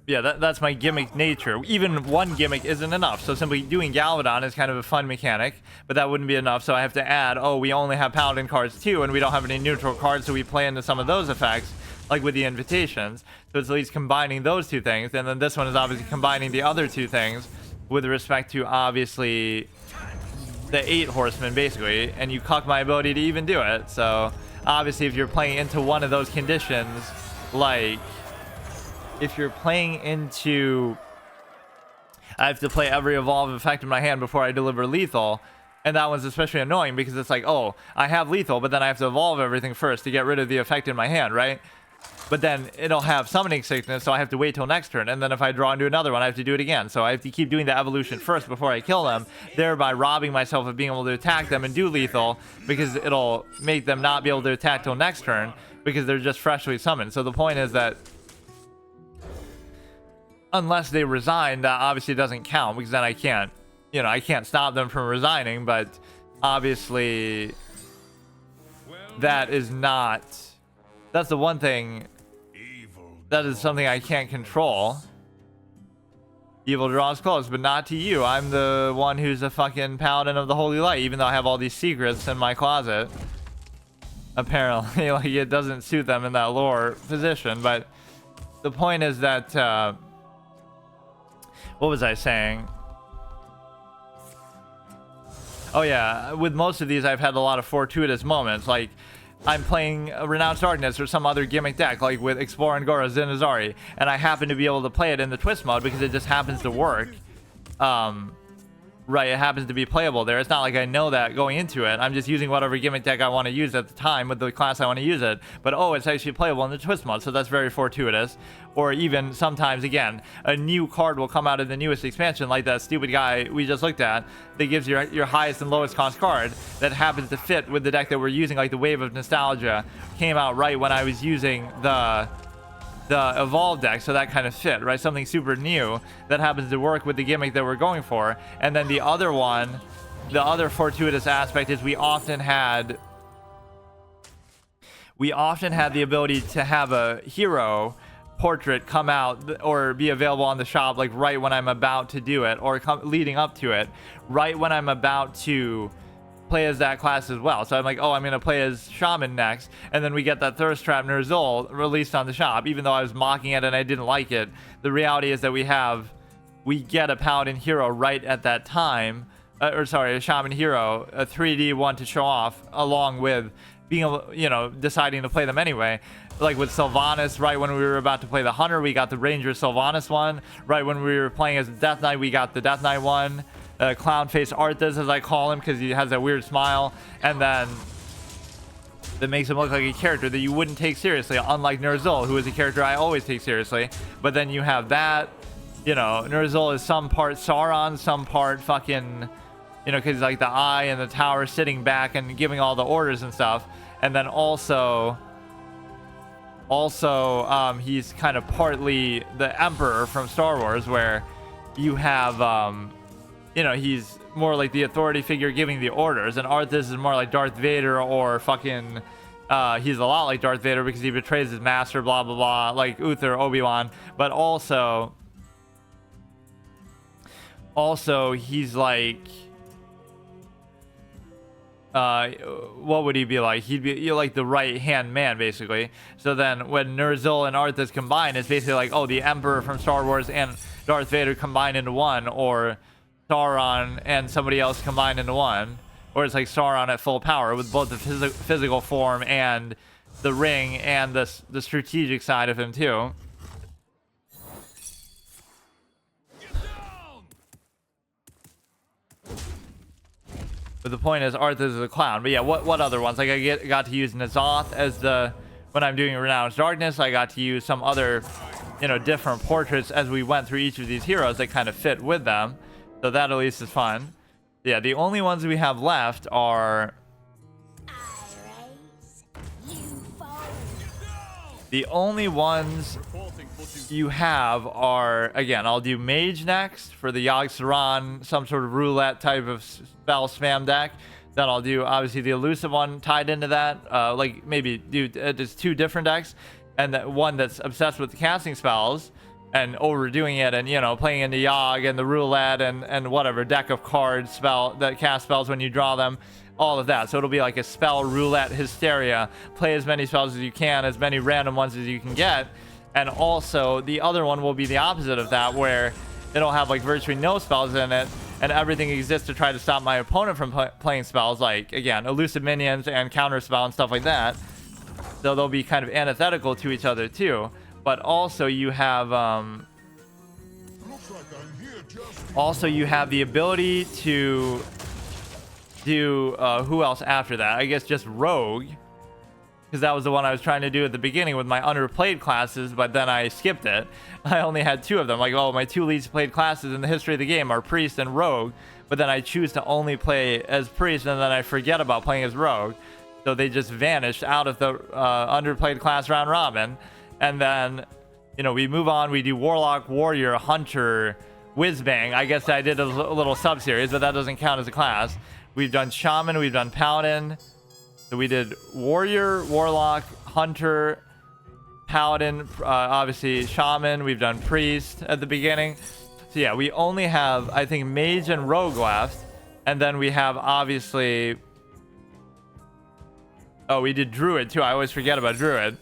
[SPEAKER 1] Yeah, that's my gimmick nature. Even one gimmick isn't enough, so simply doing Galvadon is kind of a fun mechanic, but that wouldn't be enough, so I have to add, oh, we only have Paladin cards too, and we don't have any neutral cards, so we play into some of those effects, like with the invitations. So it's at least combining those 2 things, and then this one is obviously combining the other 2 things with respect to, obviously, the 8 Horsemen, basically, and you cuck my ability to even do it. So, obviously, if you're playing into one of those conditions, like... if you're playing into, I have to play every evolve effect in my hand before I deliver lethal, and that one's especially annoying because it's like, oh, I have lethal, but then I have to evolve everything first to get rid of the effect in my hand, right? But then it'll have summoning sickness, so I have to wait till next turn, and then if I draw into another one, I have to do it again. So I have to keep doing the evolution first before I kill them, thereby robbing myself of being able to attack them and do lethal, because it'll make them not be able to attack till next turn, because they're just freshly summoned. So the point is that unless they resign, that obviously doesn't count, because then I can't, you know, I can't stop them from resigning, but obviously that is not, that's the one thing, that is something I can't control. Evil draws close, but not to you. I'm the one who's a fucking paladin of the holy light, even though I have all these secrets in my closet. Apparently, like, it doesn't suit them in that lore position, but the point is that, what was I saying? Oh yeah, with most of these, I've had a lot of fortuitous moments, like, I'm playing Renounced Darkness or some other gimmick deck, like with Explore Angora, Zinazari, and I happen to be able to play it in the twist mode because it just happens to work. Right, it happens to be playable there. It's not like I know that going into it. I'm just using whatever gimmick deck I want to use at the time with the class I want to use it. But oh, it's actually playable in the twist mode, so that's very fortuitous. Or even sometimes, again, a new card will come out of the newest expansion, like that stupid guy we just looked at, that gives your highest and lowest cost card that happens to fit with the deck that we're using, like the Wave of Nostalgia came out right when I was using the evolved deck, so that kind of fit, right? Something super new that happens to work with the gimmick that we're going for. And then the other one, the other fortuitous aspect is we often had the ability to have a hero portrait come out or be available on the shop, like right when I'm about to do it, or leading up to it, right when I'm about to play as that class as well. So I'm like, oh, I'm gonna play as Shaman next, and then we get that Thirst Trap Ner'zhul released on the shop. Even though I was mocking it and I didn't like it, the reality is that we get a Paladin hero right at that time, or sorry, a Shaman hero, a 3D one to show off, along with being able, deciding to play them anyway. Like with Sylvanas, right when we were about to play the Hunter, we got the Ranger Sylvanas one. Right when we were playing as Death Knight, we got the Death Knight one. Clown face Arthas, as I call him, because he has that weird smile, and then that makes him look like a character that you wouldn't take seriously, unlike Ner'zhul, who is a character I always take seriously. But then you have that, Ner'zhul is some part Sauron, some part fucking, because he's like the eye and the tower sitting back and giving all the orders and stuff. And then also he's kind of partly the Emperor from Star Wars, where you have he's more like the authority figure giving the orders, and Arthas is more like Darth Vader, or fucking he's a lot like Darth Vader because he betrays his master, blah blah blah, like Uther, Obi-Wan. But also he's like, what would he be like? He'd be like the right hand man, basically. So then when Ner'zhul and Arthas combine, it's basically like, oh, the Emperor from Star Wars and Darth Vader combined into one, or Sauron and somebody else combined into one, or it's like Sauron at full power with both the physical form and the ring and the strategic side of him too. But the point is, Arthas is a clown. But yeah, what other ones? Like I got to use N'Zoth as when I'm doing Renounced Darkness. I got to use some other, different portraits as we went through each of these heroes that kind of fit with them. So that at least is fun. Yeah, the only ones we have left are... The only ones you have are, again, I'll do Mage next for the Yogg Saron, some sort of roulette type of spell spam deck. Then I'll do, obviously, the elusive one tied into that. Like, maybe do just two different decks. And that one that's obsessed with casting spells and overdoing it, and playing into Yogg and the roulette and whatever deck of cards that cast spells when you draw them, all of that. So it'll be like a spell roulette hysteria. Play as many spells as you can, as many random ones as you can get. And also the other one will be the opposite of that, where it'll have like virtually no spells in it, and everything exists to try to stop my opponent from playing spells, like, again, elusive minions and counter spell and stuff like that. So they'll be kind of antithetical to each other too. But also you have the ability to do who else after that? I guess just Rogue, because that was the one I was trying to do at the beginning with my underplayed classes, but then I skipped it. I only had two of them. Like, oh, my two least played classes in the history of the game are Priest and Rogue, but then I choose to only play as Priest, and then I forget about playing as Rogue. So they just vanished out of the underplayed class round robin. And then, we move on. We do Warlock, Warrior, Hunter, Whizbang. I guess I did a little sub-series, but that doesn't count as a class. We've done Shaman. We've done Paladin. So we did Warrior, Warlock, Hunter, Paladin, obviously Shaman. We've done Priest at the beginning. So yeah, we only have, I think, Mage and Rogue left. And then we have, obviously... Oh, we did Druid, too. I always forget about Druid.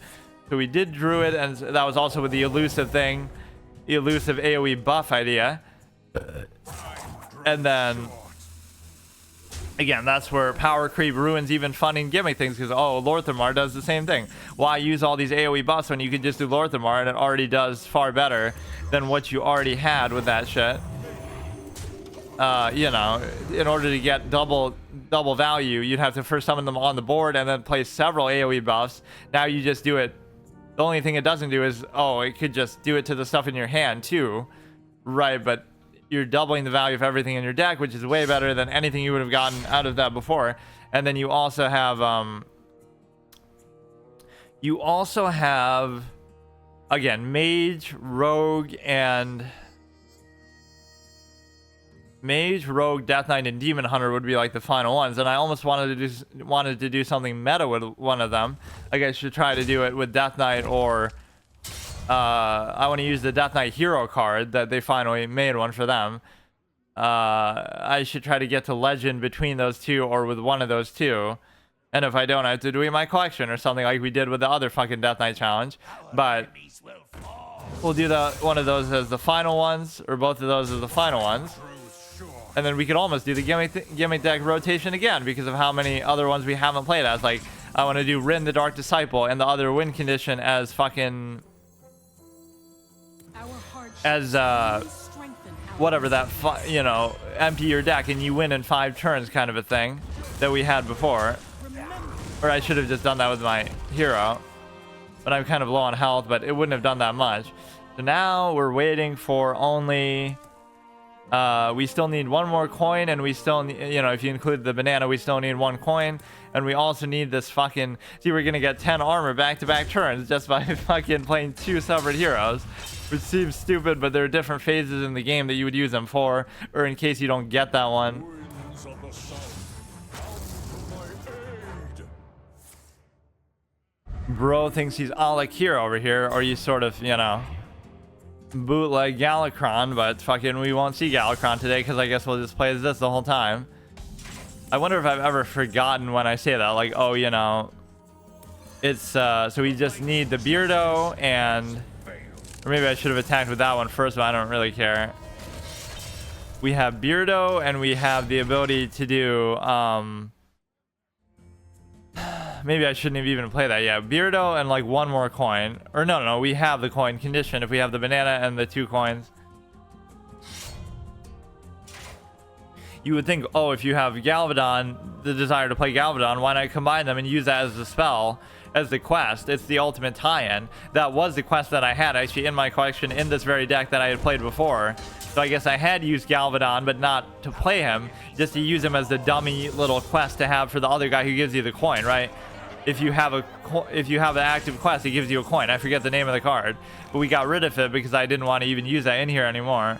[SPEAKER 1] So we did Druid, and that was also with the elusive thing. The elusive AoE buff idea. And then... Again, that's where power creep ruins even funding gimmick things, because, oh, Lorthamar does the same thing. Why use all these AoE buffs when you could just do Lorthamar and it already does far better than what you already had with that shit? You know, in order to get double value, you'd have to first summon them on the board and then place several AoE buffs. Now you just do it. The only thing it doesn't do is, oh, it could just do it to the stuff in your hand too. Right, but you're doubling the value of everything in your deck, which is way better than anything you would have gotten out of that before. And then you also have, again, Mage, Rogue, Death Knight, and Demon Hunter would be like the final ones. And I almost wanted to do something meta with one of them. Like I should try to do it with Death Knight, or I want to use the Death Knight hero card that they finally made one for them. I should try to get to Legend between those two, or with one of those two. And if I don't, I have to do it in my collection or something like we did with the other fucking Death Knight challenge. But we'll do one of those as the final ones, or both of those as the final ones. And then we could almost do the gimmick deck rotation again, because of how many other ones we haven't played as. Like, I want to do Rin the Dark Disciple and the other win condition as fucking... as, whatever that, you know, empty your deck and you win in 5 turns kind of a thing that we had before. Or I should have just done that with my hero. But I'm kind of low on health, but it wouldn't have done that much. So now we're waiting for only... we still need one more coin, and we still need, you know, if you include the banana, we still need 1 coin. And we also need this fucking... See, we're gonna get 10 armor back-to-back turns just by fucking playing 2 separate heroes. Which seems stupid, but there are different phases in the game that you would use them for, or in case you don't get that one. Bro thinks he's Alec here over here, or you sort of, you know, bootleg Galakron, but fucking we won't see Galakron today, because I guess we'll just play as this the whole time. I wonder if I've ever forgotten when I say that, like, oh, you know, it's, so we just need the Beardo, and... Or maybe I should have attacked with that one first, but I don't really care. We have Beardo, and we have the ability to do, maybe I shouldn't have even played that. Yeah, Beardo and like 1 more coin. Or no, we have the coin condition if we have the banana and the 2 coins. You would think, oh, if you have Galvadon, the desire to play Galvadon, why not combine them and use that as the spell? As the quest. It's the ultimate tie-in. That was the quest that I had actually in my collection in this very deck that I had played before. So I guess I had used Galvadon, but not to play him, just to use him as the dummy little quest to have for the other guy who gives you the coin, right? If you have an active quest, it gives you a coin. I forget the name of the card, but we got rid of it because I didn't want to even use that in here anymore.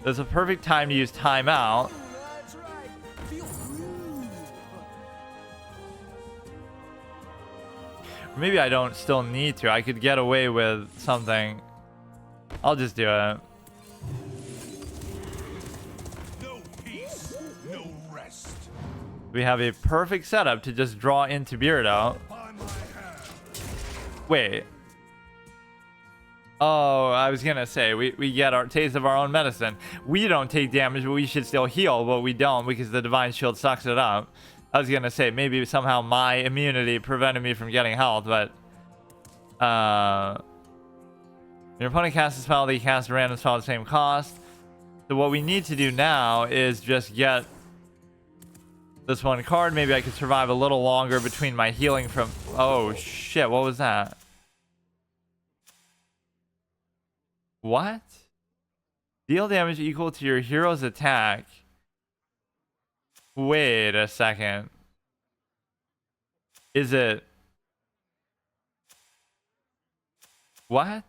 [SPEAKER 1] There's a perfect time to use timeout. Maybe I don't still need to. I could get away with something. I'll just do it.
[SPEAKER 2] No peace, no rest.
[SPEAKER 1] We have a perfect setup to just draw into Beardo. Wait. Oh, I was gonna say, we get our taste of our own medicine. We don't take damage, but we should still heal, but we don't because the Divine Shield sucks it up. I was gonna say, maybe somehow my immunity prevented me from getting health, but... your opponent casts a spell, they cast a random spell at the same cost. So what we need to do now is just get this 1 card. Maybe I could survive a little longer between my healing from... Oh, shit, what was that? What? Deal damage equal to your hero's attack. Wait a second. Is it... What?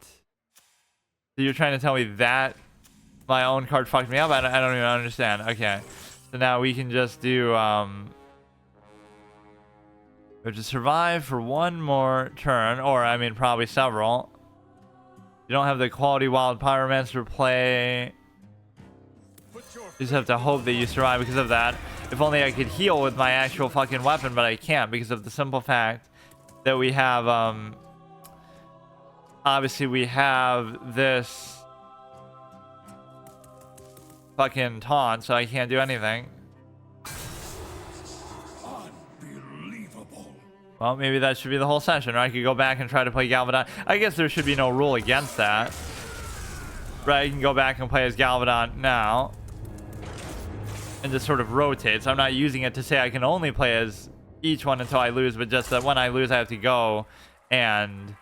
[SPEAKER 1] So you're trying to tell me that my own card fucked me up? I don't even understand. Okay. So now we can just do... we have to survive for 1 more turn. Or, I mean, probably several. You don't have the quality Wild Pyromancer play... just have to hope that you survive because of that. If only I could heal with my actual fucking weapon, but I can't because of the simple fact that we have, obviously we have this fucking taunt, so I can't do anything.
[SPEAKER 2] Unbelievable.
[SPEAKER 1] Well, maybe that should be the whole session, or I could go back and try to play Galvadon. I guess there should be no rule against that. Right, you can go back and play as Galvadon now. And just sort of rotate. So I'm not using it to say I can only play as each one until I lose, but just that when I lose, I have to go and...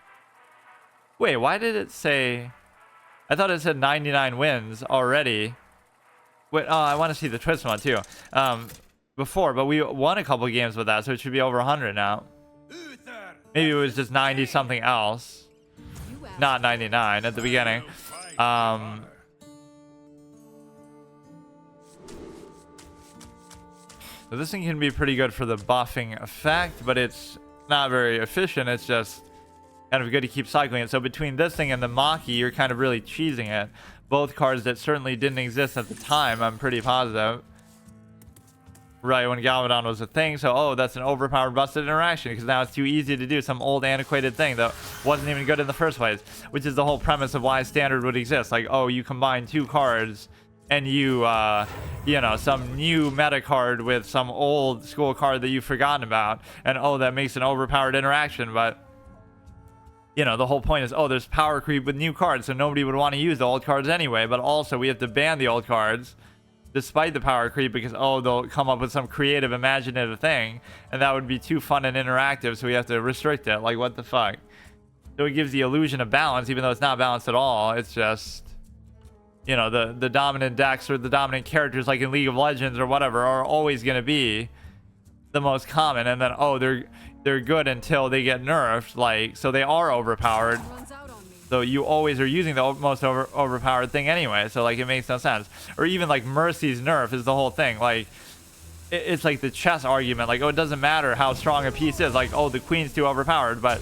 [SPEAKER 1] Wait, why did it say... I thought it said 99 wins already. Wait, oh, I want to see the twist one too. Before, but we won a couple games with that, so it should be over 100 now. Maybe it was just 90 something else, not 99 at the beginning. So this thing can be pretty good for the buffing effect, but it's not very efficient. It's just kind of good to keep cycling it. So between this thing and the Maki, you're kind of really cheesing it. Both cards that certainly didn't exist at the time, I'm pretty positive. Right, when Galvadon was a thing. So, oh, that's an overpowered busted interaction because now it's too easy to do some old antiquated thing that wasn't even good in the first place, which is the whole premise of why standard would exist. Like, oh, you combine two cards and you, you know, some new meta card with some old school card that you've forgotten about. And, oh, that makes an overpowered interaction. But, you know, the whole point is, oh, there's power creep with new cards. So nobody would want to use the old cards anyway. But also we have to ban the old cards despite the power creep because, oh, they'll come up with some creative, imaginative thing. And that would be too fun and interactive. So we have to restrict it. Like, what the fuck? So it gives the illusion of balance, even though it's not balanced at all. It's just... You know, the dominant decks or the dominant characters like in League of Legends or whatever are always going to be the most common. And then, oh, they're good until they get nerfed. Like, so they are overpowered. So you always are using the most overpowered thing anyway. So, like, it makes no sense. Or even, like, Mercy's nerf is the whole thing. Like, it's like the chess argument. Like, oh, it doesn't matter how strong a piece is. Like, oh, the queen's too overpowered. But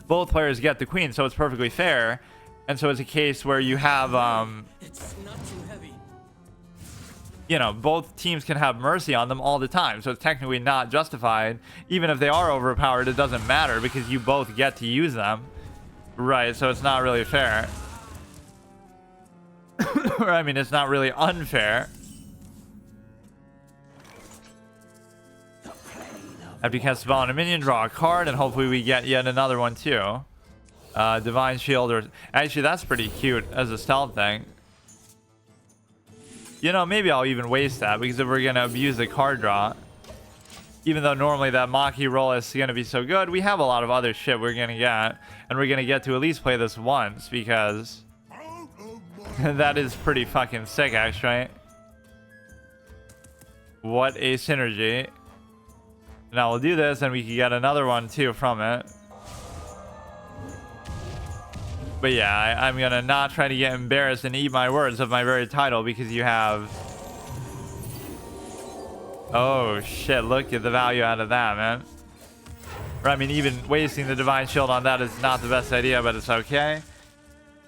[SPEAKER 1] both players get the queen, so it's perfectly fair. And so it's a case where you have,
[SPEAKER 3] It's not too heavy.
[SPEAKER 1] you know, both teams can have Mercy on them all the time. So it's technically not justified. Even if they are overpowered, it doesn't matter because you both get to use them. Right, so it's not really fair. Or, I mean, it's not really unfair. After you cast a spell on a minion, draw a card, and hopefully we get yet another one too. Divine Shield, or actually that's pretty cute as a stealth thing. You know, maybe I'll even waste that because if we're gonna abuse the card draw, even though normally that Maki roll is gonna be so good, we have a lot of other shit we're gonna get, and we're gonna get to at least play this once because that is pretty fucking sick, actually. What a synergy! Now we'll do this, and we can get another one too from it. But yeah, I'm gonna not try to get embarrassed and eat my words of my very title because you have... Oh shit, look at the value out of that, man. Or, I mean, even wasting the Divine Shield on that is not the best idea, but it's okay.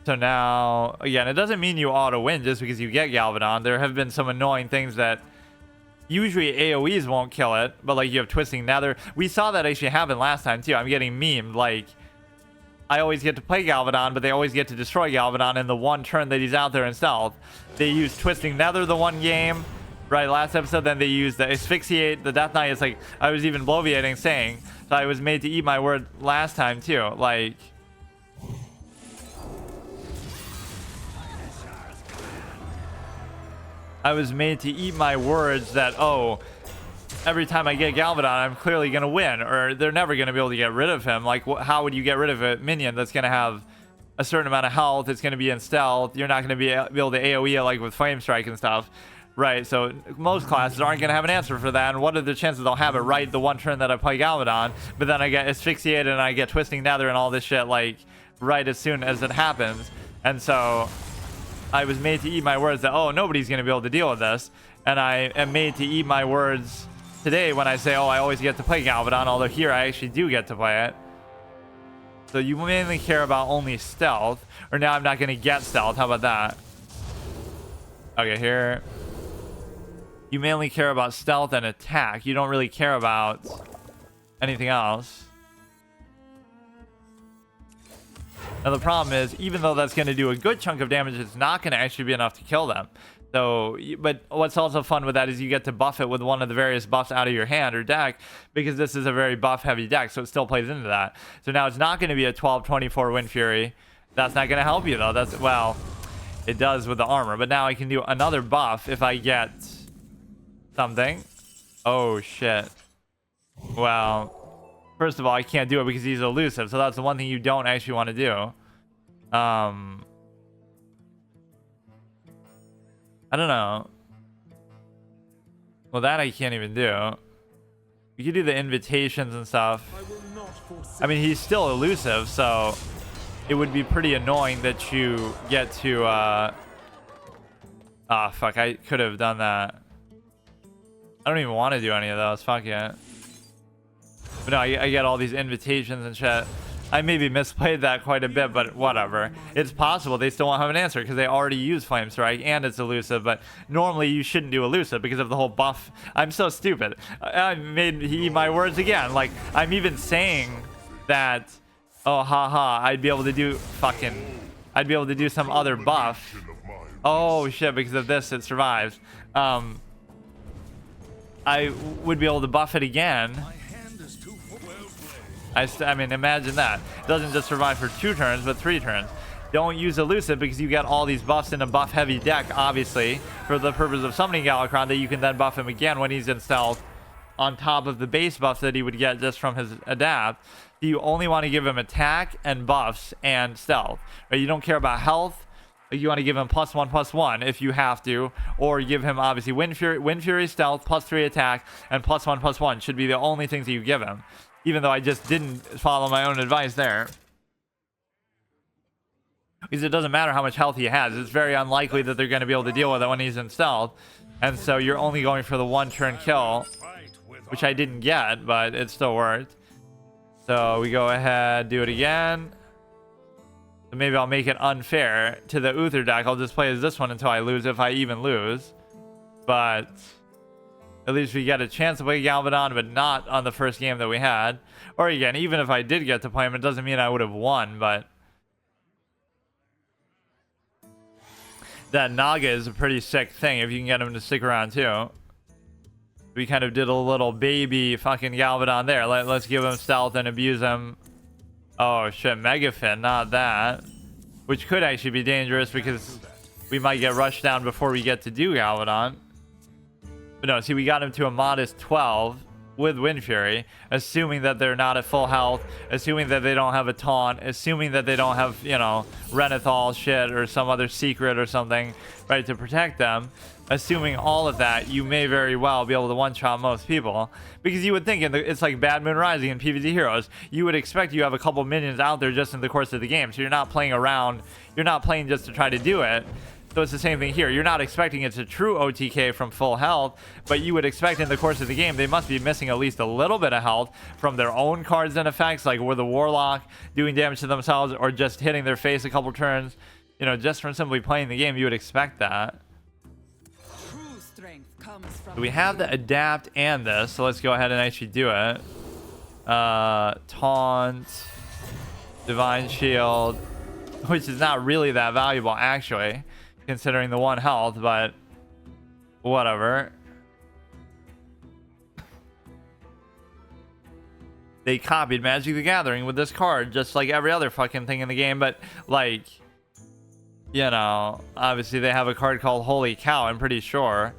[SPEAKER 1] So now, again, it doesn't mean you auto-win just because you get Galvadon. There have been some annoying things that usually AoEs won't kill it, but like you have Twisting Nether. We saw that actually happen last time too. I'm getting memed, like... I always get to play Galvadon, but they always get to destroy Galvadon in the one turn that he's out there in stealth. They used Twisting Nether the one game, right, last episode. Then they used the Asphyxiate, the Death Knight. It's like, I was even bloviating saying, so I was made to eat my word last time too. Like, I was made to eat my words that, oh, every time I get Galvadon, I'm clearly going to win, or they're never going to be able to get rid of him. Like, how would you get rid of a minion that's going to have a certain amount of health? It's going to be in stealth. You're not going to be able to AoE it like with Flame Strike and stuff. Right, so most classes aren't going to have an answer for that. And what are the chances they'll have it right the one turn that I play Galvadon, but then I get Asphyxiated and I get Twisting Nether and all this shit, like, right as soon as it happens. And so I was made to eat my words that, oh, nobody's going to be able to deal with this. And I am made to eat my words today when I say, oh, I always get to play Galvadon, although here I actually do get to play it. So you mainly care about only stealth, or now I'm not going to get stealth. How about that? Okay, here. You mainly care about stealth and attack. You don't really care about anything else. Now the problem is, even though that's going to do a good chunk of damage, it's not going to actually be enough to kill them. So, but what's also fun with that is you get to buff it with one of the various buffs out of your hand or deck, because this is a very buff heavy deck, so it still plays into that. So now it's not going to be a 12-24 Wind Fury. That's not going to help you though. That's, well, it does with the armor, but now I can do another buff if I get something. Oh shit. Well, first of all, I can't do it because he's elusive, so that's the one thing you don't actually want to do. I don't know. Well, that I can't even do. You could do the invitations and stuff. I mean, he's still elusive, so it would be pretty annoying that you get to ah, fuck, I could have done that. I don't even want to do any of those. Fuck it. But no, I get all these invitations and shit. I maybe misplayed that quite a bit, but whatever. It's possible they still won't have an answer because they already use Flame Strike and it's elusive, but normally you shouldn't do elusive because of the whole buff. I'm so stupid. I made my words again. Like, I'm even saying that, oh, haha, I'd be able to do I'd be able to do some other buff. Oh, shit, because of this, it survives. I would be able to buff it again. I mean, imagine that. It doesn't just survive for 2 turns, but 3 turns. Don't use elusive because you get all these buffs in a buff heavy deck, obviously, for the purpose of summoning Galakrond, that you can then buff him again when he's in stealth on top of the base buffs that he would get just from his adapt. You only want to give him attack and buffs and stealth. Right? You don't care about health. You want to give him +1/+1 if you have to, or give him obviously Wind Fury, stealth, +3 attack, and +1/+1 should be the only things that you give him. Even though I just didn't follow my own advice there. Because it doesn't matter how much health he has. It's very unlikely that they're going to be able to deal with it when he's in stealth. And so you're only going for the 1-turn kill, which I didn't get, but it still worked. So we go ahead, do it again. So maybe I'll make it unfair to the Uther deck. I'll just play as this one until I lose, if I even lose. But at least we get a chance to play Galvadon, but not on the first game that we had. Or again, even if I did get to play him, it doesn't mean I would have won, but that Naga is a pretty sick thing if you can get him to stick around too. We kind of did a little baby fucking Galvadon there. Let's give him stealth and abuse him. Oh shit, Megafin, not that. Which could actually be dangerous because we might get rushed down before we get to do Galvadon. But no, see, we got him to a modest 12 with Wind Fury, assuming that they're not at full health, assuming that they don't have a taunt, assuming that they don't have, you know, Renethal shit or some other secret or something, right, to protect them. Assuming all of that, you may very well be able to one-shot most people. Because you would think, it's like Bad Moon Rising in PvZ Heroes, you would expect you have a couple minions out there just in the course of the game, so you're not playing around, you're not playing just to try to do it. So it's the same thing here. You're not expecting it's a true OTK from full health, but you would expect in the course of the game they must be missing at least a little bit of health from their own cards and effects, like were the Warlock doing damage to themselves or just hitting their face a couple turns. You know, just from simply playing the game, you would expect that.
[SPEAKER 3] True strength comes from
[SPEAKER 1] So we have the adapt and this, so let's go ahead and actually do it. Taunt, Divine Shield, which is not really that valuable actually, considering the 1 health, but whatever. They copied Magic the Gathering with this card, just like every other fucking thing in the game, but like, you know, obviously they have a card called Holy Cow, I'm pretty sure.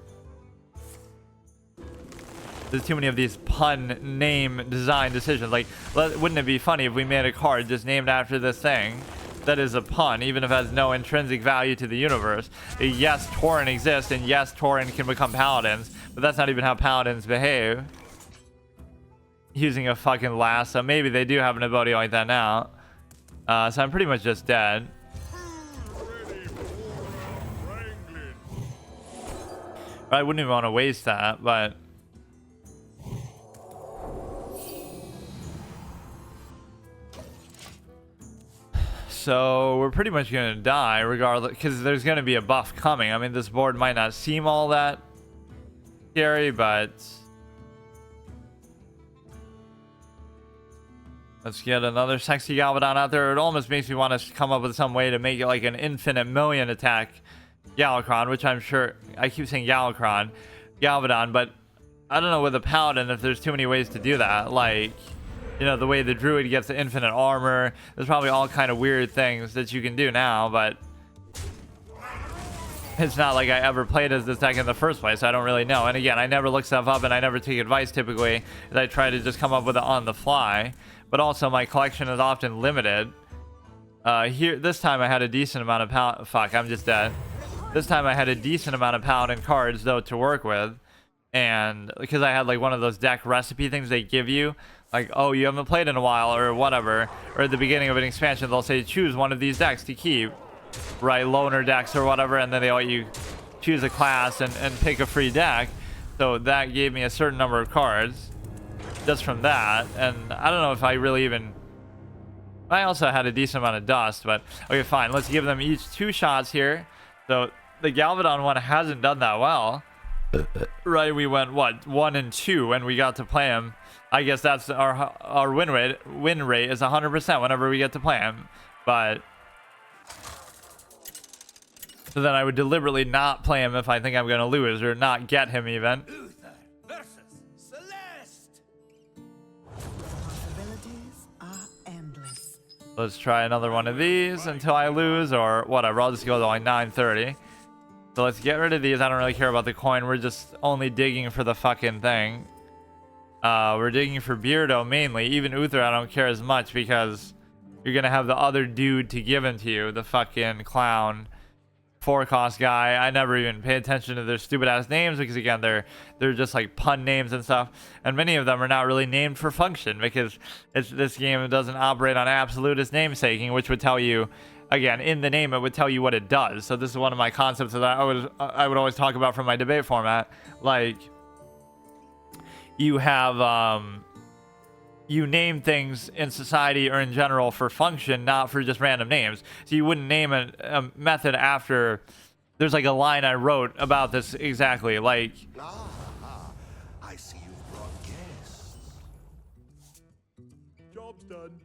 [SPEAKER 1] There's too many of these pun name design decisions. Like, wouldn't it be funny if we made a card just named after this thing that is a pun, even if it has no intrinsic value to the universe? Yes, Tauren exists, and yes, Tauren can become paladins, but that's not even how paladins behave. Using a fucking lasso. Maybe they do have an ability like that now. So I'm pretty much just dead. I wouldn't even want to waste that, but So we're pretty much gonna die regardless, because there's gonna be a buff coming. I mean, this board might not seem all that scary, but let's get another sexy Galvadon out there. It almost makes me want to come up with some way to make it like an infinite million attack Galakron, which I'm sure I keep saying Galvadon, but I don't know with a paladin if there's too many ways to do that. Like, you know, the way the druid gets the infinite armor. There's probably all kind of weird things that you can do now, but it's not like I ever played as this deck in the first place, so I don't really know. And again, I never look stuff up and I never take advice typically, as I try to just come up with it on the fly. But also my collection is often limited. This time I had a decent amount of fuck, I'm just dead. This time I had a decent amount of paladin cards though to work with, and because I had like one of those deck recipe things they give you, like, oh, you haven't played in a while or whatever, or at the beginning of an expansion they'll say choose one of these decks to keep, right, loner decks or whatever, and then they let you choose a class and pick a free deck. So that gave me a certain number of cards just from that, and I don't know if I really even, I also had a decent amount of dust, but okay, fine, let's give them each 2 shots here. So the Galvadon one hasn't done that well, right? We went what, 1 and 2 when we got to play him. I guess that's our win rate is 100% whenever we get to play him. But so then I would deliberately not play him if I think I'm gonna lose, or not get him even.
[SPEAKER 2] Uther versus Celeste.
[SPEAKER 3] Possibilities are endless.
[SPEAKER 1] Let's try another one of these until I lose, or whatever. I'll just go to like 930. So let's get rid of these. I don't really care about the coin. We're just only digging for the fucking thing. We're digging for Beardo mainly. Even Uther I don't care as much, because you're gonna have the other dude to give him to you, the fucking clown 4-cost guy. I never even pay attention to their stupid ass names, because again they're just like pun names and stuff, and many of them are not really named for function, because this game doesn't operate on absolutist namesaking, which would tell you, again, in the name it would tell you what it does. So this is one of my concepts that I would always talk about from my debate format. Like, you have you name things in society or in general for function, not for just random names. So you wouldn't name a method after, there's like a line I wrote about this exactly, like,
[SPEAKER 2] I see you've brought guests. Job's done.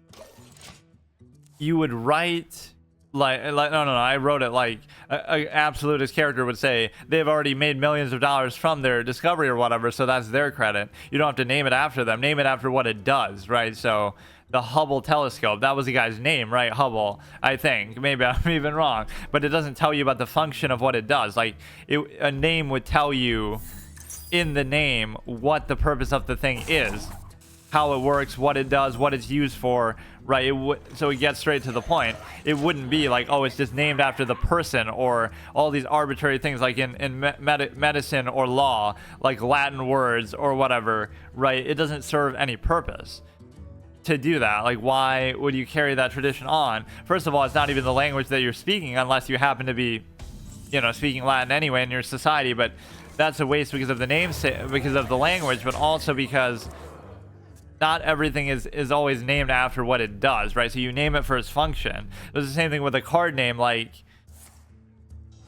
[SPEAKER 1] you would write like no, I wrote it like a absolutist character would say they've already made millions of dollars from their discovery or whatever, so that's their credit. You don't have to name it after them, name it after what it does, right? So the Hubble telescope, that was the guy's name, right? Hubble, I think. Maybe I'm even wrong, but it doesn't tell you about the function of what it does. Like, a name would tell you in the name what the purpose of the thing is, how it works, what it does, what it's used for, right? So it gets straight to the point. It wouldn't be like, oh, it's just named after the person, or all these arbitrary things like in medicine or law, like Latin words or whatever, right? It doesn't serve any purpose to do that. Like, why would you carry that tradition on? First of all, it's not even the language that you're speaking, unless you happen to be, you know, speaking Latin anyway in your society, but that's a waste because of the because of the language, but also because not everything is always named after what it does, right? So you name it for its function. It's the same thing with a card name, like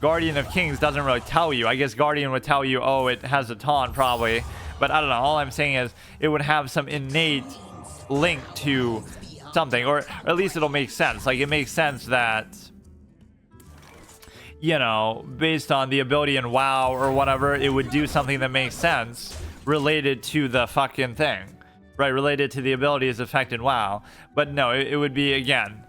[SPEAKER 1] Guardian of Kings doesn't really tell you. I guess Guardian would tell you, oh, it has a taunt probably, but I don't know. All I'm saying is it would have some innate link to something, or at least it'll make sense. Like, it makes sense that, you know, based on the ability in WoW or whatever, it would do something that makes sense related to the fucking thing, right? Related to the abilities affected WoW. But no, it would be, again,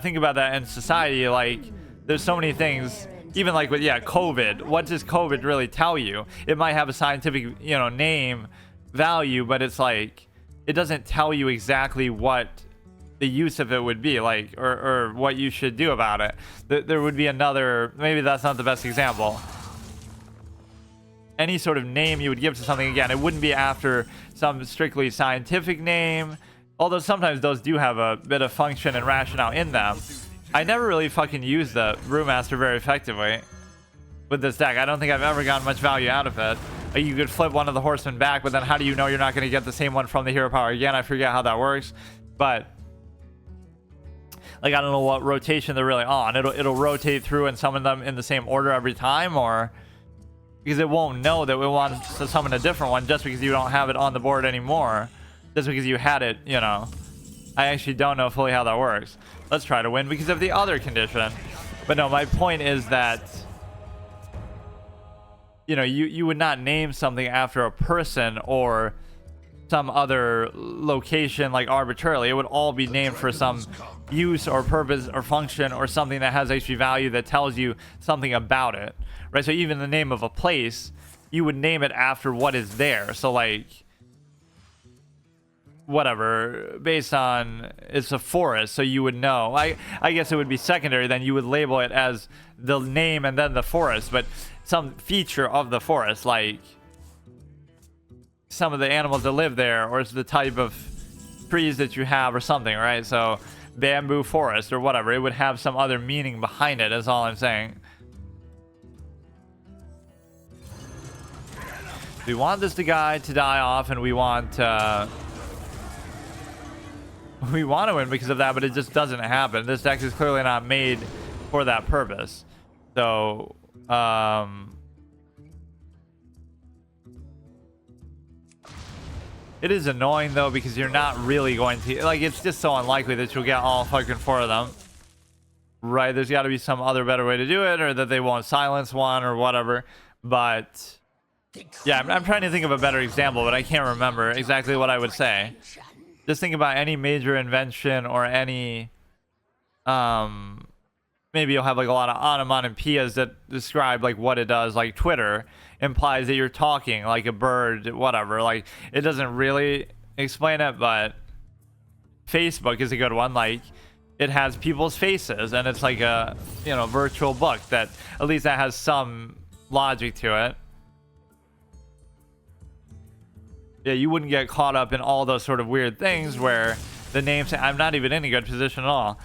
[SPEAKER 1] think about that in society. Like, there's so many things, even like with, yeah, COVID. What does COVID really tell you? It might have a scientific, you know, name value, but it's like, it doesn't tell you exactly what the use of it would be, like, or what you should do about it. There would be another, maybe that's not the best example. Any sort of name you would give to something, again, it wouldn't be after some strictly scientific name, although sometimes those do have a bit of function and rationale in them. I never really fucking used the Brewmaster very effectively with this deck. I don't think I've ever gotten much value out of it. Like, you could flip one of the horsemen back, but then how do you know you're not going to get the same one from the hero power again? I forget how that works, but like I don't know what rotation they're really on. It'll rotate through and summon them in the same order every time, or because it won't know that we want to summon a different one just because you don't have it on the board anymore, just because you had it, you know. I actually don't know fully how that works. Let's try to win because of the other condition. But no, my point is that, you know, you would not name something after a person or some other location like arbitrarily. It would all be named for some use or purpose or function or something that has actually value that tells you something about it, right? So even the name of a place, you would name it after what is there. So like whatever, based on it's a forest, so you would know. I guess it would be secondary, then you would label it as the name and then the forest, but some feature of the forest, like some of the animals that live there, or it's the type of trees that you have or something, right? So bamboo forest or whatever, it would have some other meaning behind it, is all I'm saying. We want this guy to die off, and we want to win because of that, but it just doesn't happen. This deck is clearly not made for that purpose. So it is annoying though, because you're not really going to, like, it's just so unlikely that you'll get all fucking 4 of them, right? There's got to be some other better way to do it, or that they won't silence one or whatever. But yeah, I'm trying to think of a better example, but I can't remember exactly what I would say. Just think about any major invention or any maybe you'll have like a lot of onomatopoeias that describe like what it does. Like Twitter implies that you're talking like a bird, whatever. Like it doesn't really explain it, but Facebook is a good one. Like it has people's faces, and it's like a, you know, virtual book that at least that has some logic to it. Yeah, you wouldn't get caught up in all those sort of weird things where the names, I'm not even in a good position at all.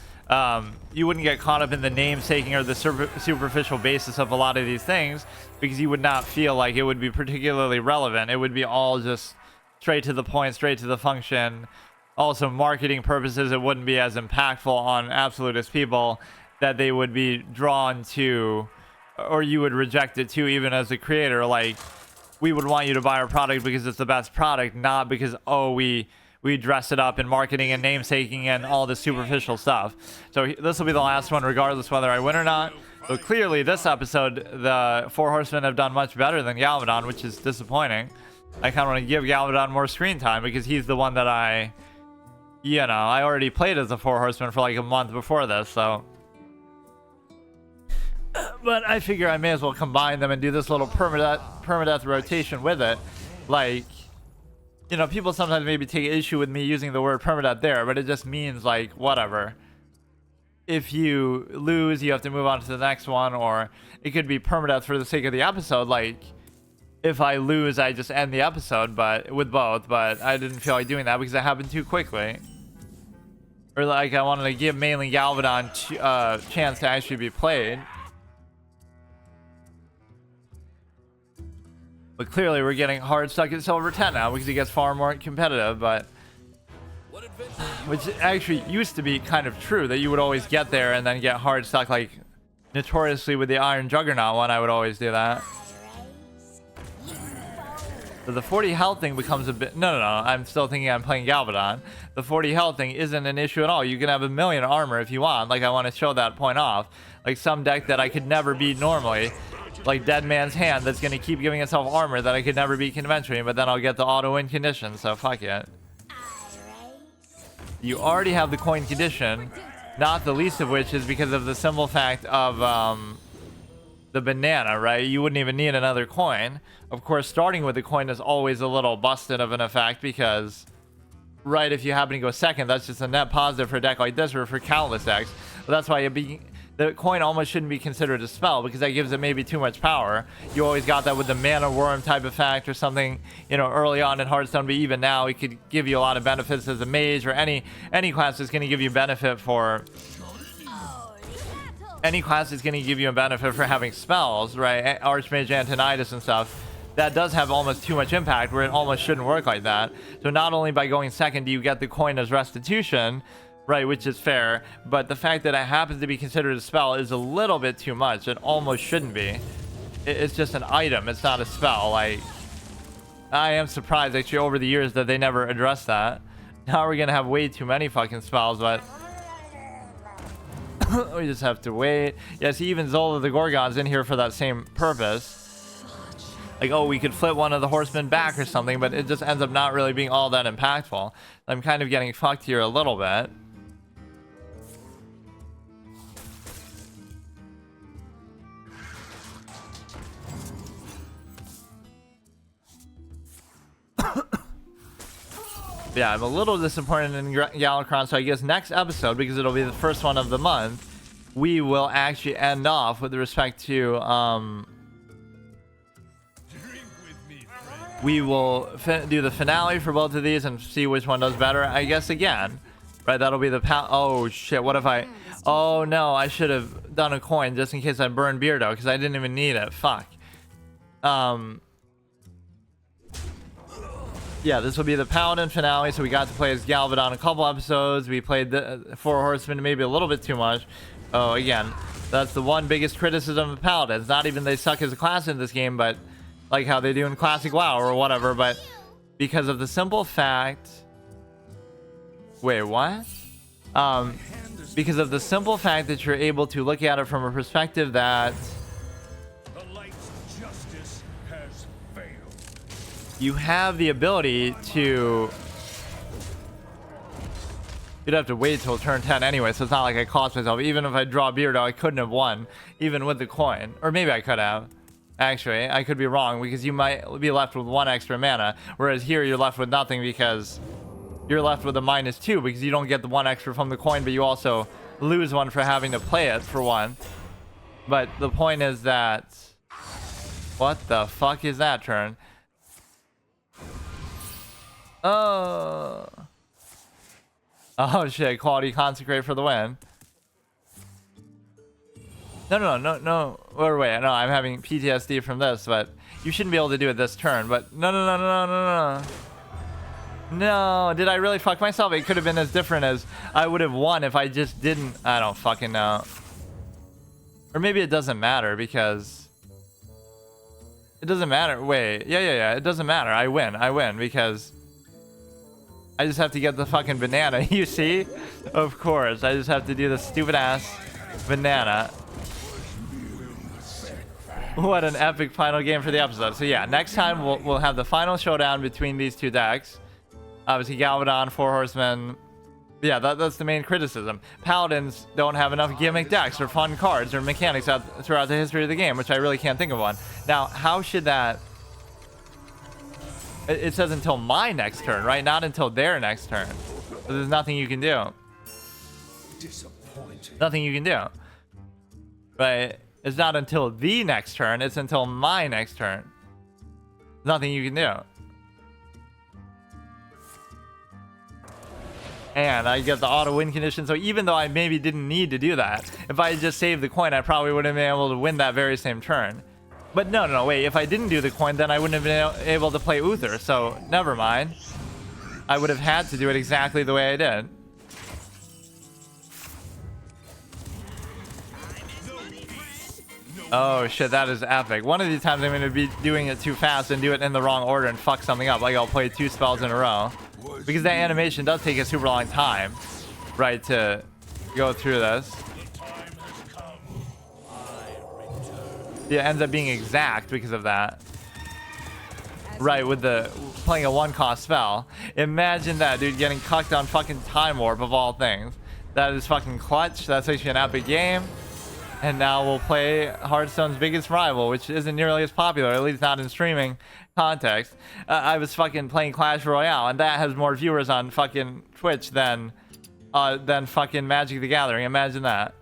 [SPEAKER 1] You wouldn't get caught up in the nametaking or the superficial basis of a lot of these things, because you would not feel like it would be particularly relevant. It would be all just straight to the point, straight to the function. Also, marketing purposes, it wouldn't be as impactful on absolutist people that they would be drawn to, or you would reject it too, even as a creator. Like, we would want you to buy our product because it's the best product, not because, oh, we dress it up in marketing and nametaking and all this superficial stuff. So this will be the last one, regardless whether I win or not. So clearly, this episode, the Four Horsemen have done much better than Galvadon, which is disappointing. I kind of want to give Galvadon more screen time because he's the one that I already played as a Four Horsemen for like a month before this, so. But I figure I may as well combine them and do this little permadeath rotation with it. Like, you know, people sometimes maybe take issue with me using the word permadeath there, but it just means like whatever. If you lose, you have to move on to the next one, or it could be permadeath for the sake of the episode. Like, if I lose, I just end the episode, but with both. But I didn't feel like doing that because it happened too quickly. Or like I wanted to give mainly Galvadon a chance to actually be played. But clearly we're getting hard stuck at silver 10 now because he gets far more competitive, but which actually used to be kind of true, that you would always get there and then get hard stuck, like notoriously with the Iron Juggernaut one. I would always do that. So the 40 health thing becomes a bit, no, I'm still thinking I'm playing Galvadon. The 40 health thing isn't an issue at all. You can have 1,000,000 armor if you want. Like, I want to show that point off. Like some deck that I could never beat normally, like Dead Man's Hand, that's going to keep giving itself armor that I could never beat conventionally, but then I'll get the auto win condition, so fuck it. You already have the coin condition, not the least of which is because of the simple fact of the banana, right? You wouldn't even need another coin. Of course, starting with the coin is always a little busted of an effect because, right, if you happen to go second, that's just a net positive for a deck like this or for countless decks. But that's why the coin almost shouldn't be considered a spell, because that gives it maybe too much power. You always got that with the mana worm type effect or something, you know, early on in Hearthstone, but even now it could give you a lot of benefits as a mage, or any class is going to give you benefit for having spells, right? Archmage, Antonidas and stuff. That does have almost too much impact, where it almost shouldn't work like that. So not only by going second do you get the coin as restitution, right, which is fair, but the fact that it happens to be considered a spell is a little bit too much. It almost shouldn't be. It's just an item, it's not a spell. Like, I am surprised actually over the years that they never addressed that. Now we're gonna have way too many fucking spells, but we just have to wait. Yeah, see, even Zola the Gorgon's in here for that same purpose. Like, oh, we could flip one of the horsemen back or something, but it just ends up not really being all that impactful. I'm kind of getting fucked here a little bit. Yeah, I'm a little disappointed in Galacron, so I guess next episode, because it'll be the first one of the month, we will actually end off with respect to, we will do the finale for both of these and see which one does better, I guess, again. Right, that'll be the oh, shit, what if I... Oh, no, I should have done a coin just in case I burned Beardo, because I didn't even need it. Fuck. Yeah, this will be the Paladin finale, so we got to play as Galvadon a couple episodes. We played the Four Horsemen maybe a little bit too much. Oh, again, that's the one biggest criticism of Paladins. Not even they suck as a class in this game, but like how they do in Classic WoW or whatever, but because of the simple fact... Wait, what? Because of the simple fact that you're able to look at it from a perspective that... You have the ability to... You'd have to wait till turn 10 anyway, so it's not like I cost myself. Even if I draw Beardo, I couldn't have won, even with the coin. Or maybe I could have. Actually, I could be wrong, because you might be left with 1 extra mana, whereas here you're left with nothing because you're left with a -2, because you don't get the 1 extra from the coin, but you also lose 1 for having to play it for 1. But the point is that... What the fuck is that turn? Oh shit, quality consecrate for the win. No. Wait, no, I'm having PTSD from this, but you shouldn't be able to do it this turn. But no. No, did I really fuck myself? It could have been as different as I would have won if I just didn't. I don't fucking know. Or maybe it doesn't matter because... It doesn't matter. Wait, yeah, it doesn't matter. I win because... I just have to get the fucking banana, you see? Of course, I just have to do the stupid ass banana. What an epic final game for the episode. So yeah, next time we'll have the final showdown between these two decks. Obviously Galvadon, Four Horsemen. Yeah, that's the main criticism. Paladins don't have enough gimmick decks or fun cards or mechanics throughout the history of the game, which I really can't think of one. Now, how should that... It says until my next turn, right? Not until their next turn. So there's nothing you can do. Nothing you can do. But it's not until the next turn. It's until my next turn. Nothing you can do. And I get the auto win condition. So even though I maybe didn't need to do that, if I had just saved the coin, I probably would have been able to win that very same turn. But no, wait, if I didn't do the coin, then I wouldn't have been able to play Uther, so never mind. I would have had to do it exactly the way I did. Oh shit, that is epic. One of these times I'm going to be doing it too fast and do it in the wrong order and fuck something up, like I'll play 2 spells in a row. Because that animation does take a super long time, right, to go through this. Yeah, it ends up being exact because of that. Right, with the playing a 1-cost spell. Imagine that, dude, getting cucked on fucking Time Warp of all things. That is fucking clutch. That's actually an epic game. And now we'll play Hearthstone's biggest rival, which isn't nearly as popular, at least not in streaming context. I was fucking playing Clash Royale, and that has more viewers on fucking Twitch than fucking Magic the Gathering. Imagine that.